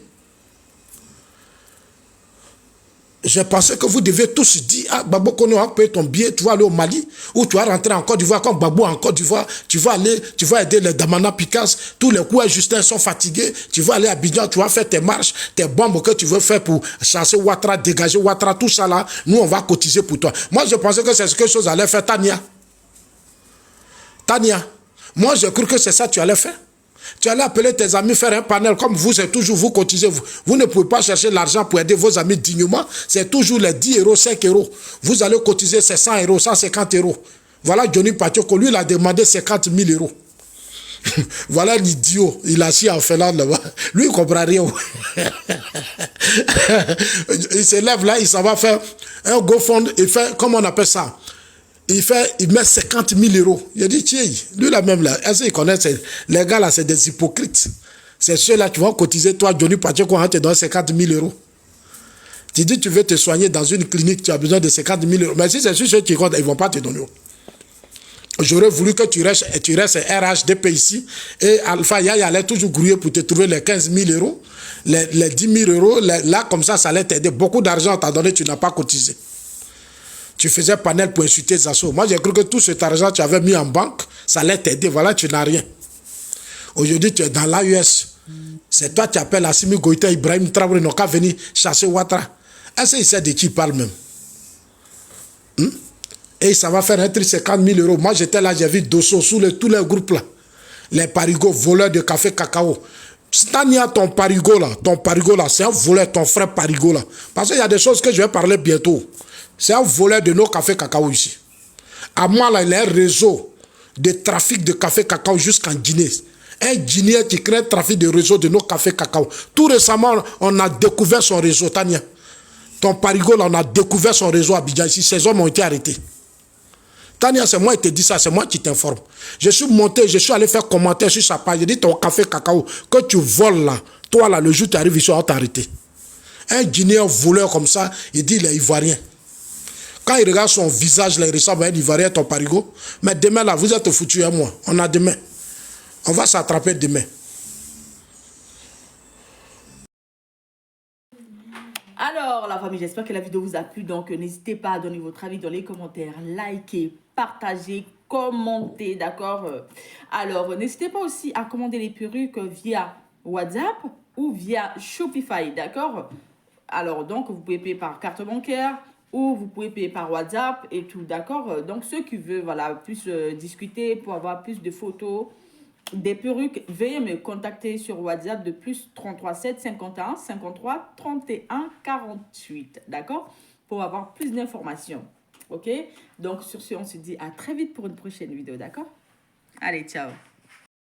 J'ai pensé que vous devez tous dire, ah, Gbagbo Kone, on va payer ton billet, tu vas aller au Mali, ou tu vas rentrer en Côte d'Ivoire, comme Gbagbo en Côte d'Ivoire, tu vas aider les Damana Picasse, tous les coups Justin sont fatigués, tu vas aller à Abidjan, tu vas faire tes marches, tes bombes que tu veux faire pour chasser Ouattara, dégager Ouattara, tout ça là, nous on va cotiser pour toi. Moi je pensais que c'est ce que chose allait faire Tania. Tania, moi je cru que c'est ça que tu allais faire. Tu allais appeler tes amis, faire un panel, comme vous, c'est toujours vous cotisez. Vous ne pouvez pas chercher l'argent pour aider vos amis dignement. C'est toujours les 10 euros, 5 euros. Vous allez cotiser, c'est 100 euros, 150 euros. Voilà Johnny Patioko, lui, il a demandé 50 000 euros. Voilà l'idiot, il a assis en Finlande là-bas. Lui, il ne comprend rien. Il se lève là, il s'en va faire un GoFund, il fait, comment on appelle ça? Il met 50 000 euros. Il a dit, tiens, lui là même là, est-ce qu'il connaît les gars là, c'est des hypocrites. C'est ceux-là qui vont cotiser, toi, Johnny Pacheco, on te donne 50 000 euros. Tu dis, tu veux te soigner dans une clinique, tu as besoin de 50 000 euros. Mais si c'est ceux qui comptent, ils ne vont pas te donner. J'aurais voulu que tu restes RHDP ici, et Alpha Yaya allait toujours grouiller pour te trouver les 15 000 euros, les 10 000 euros, là, comme ça allait t'aider. Beaucoup d'argent t'a donné, tu n'as pas cotisé. Tu faisais panel pour insulter Zasso. Moi, j'ai cru que tout cet argent que tu avais mis en banque, ça allait t'aider. Voilà, tu n'as rien. Aujourd'hui, tu es dans l'AUS. C'est toi qui appelles Assimi Goïta, Ibrahim Traoré, n'ont qu'à venir chasser Ouattara. Est-ce qu'il sait de qui il parle même? Et ça va faire un tri 50 000 euros. Moi, j'étais là, j'ai vu Dosso sous tous les groupes là. Les parigots, voleurs de café cacao. Tania, ton parigot là, c'est un voleur, ton frère parigot là. Parce qu'il y a des choses que je vais parler bientôt. C'est un voleur de nos cafés cacao ici. À moi, là, il y a un réseau de trafic de café cacao jusqu'en Guinée. Un Guinéen qui crée un trafic de réseau de nos cafés cacao. Tout récemment, on a découvert son réseau, Tania. Ton parigot, là, on a découvert son réseau à Abidjan ici. Ces hommes ont été arrêtés. Tania, c'est moi qui te dis ça, c'est moi qui t'informe. Je suis monté, je suis allé faire commentaire sur sa page. J'ai dit, ton café cacao, que tu voles là, toi là, le jour où tu arrives ici, on va t'arrêter. Un Guinéen voleur comme ça, il dit, il est ivoirien. Quand il regarde son visage, là, il ressemble à un Ivoirien, ton parigot. Mais demain, là, vous êtes foutus à moi. On a demain. On va s'attraper demain.
Alors, la famille, j'espère que la vidéo vous a plu. Donc, n'hésitez pas à donner votre avis dans les commentaires. Likez, partagez, commentez, d'accord? Alors, n'hésitez pas aussi à commander les perruques via WhatsApp ou via Shopify, d'accord? Alors, donc, vous pouvez payer par carte bancaire ou vous pouvez payer par WhatsApp et tout, d'accord? Donc, ceux qui veulent, voilà, plus discuter pour avoir plus de photos, des perruques, veuillez me contacter sur WhatsApp de plus 33 7 51 53 31 48, d'accord? Pour avoir plus d'informations, ok? Donc, sur ce, on se dit à très vite pour une prochaine vidéo, d'accord? Allez, ciao!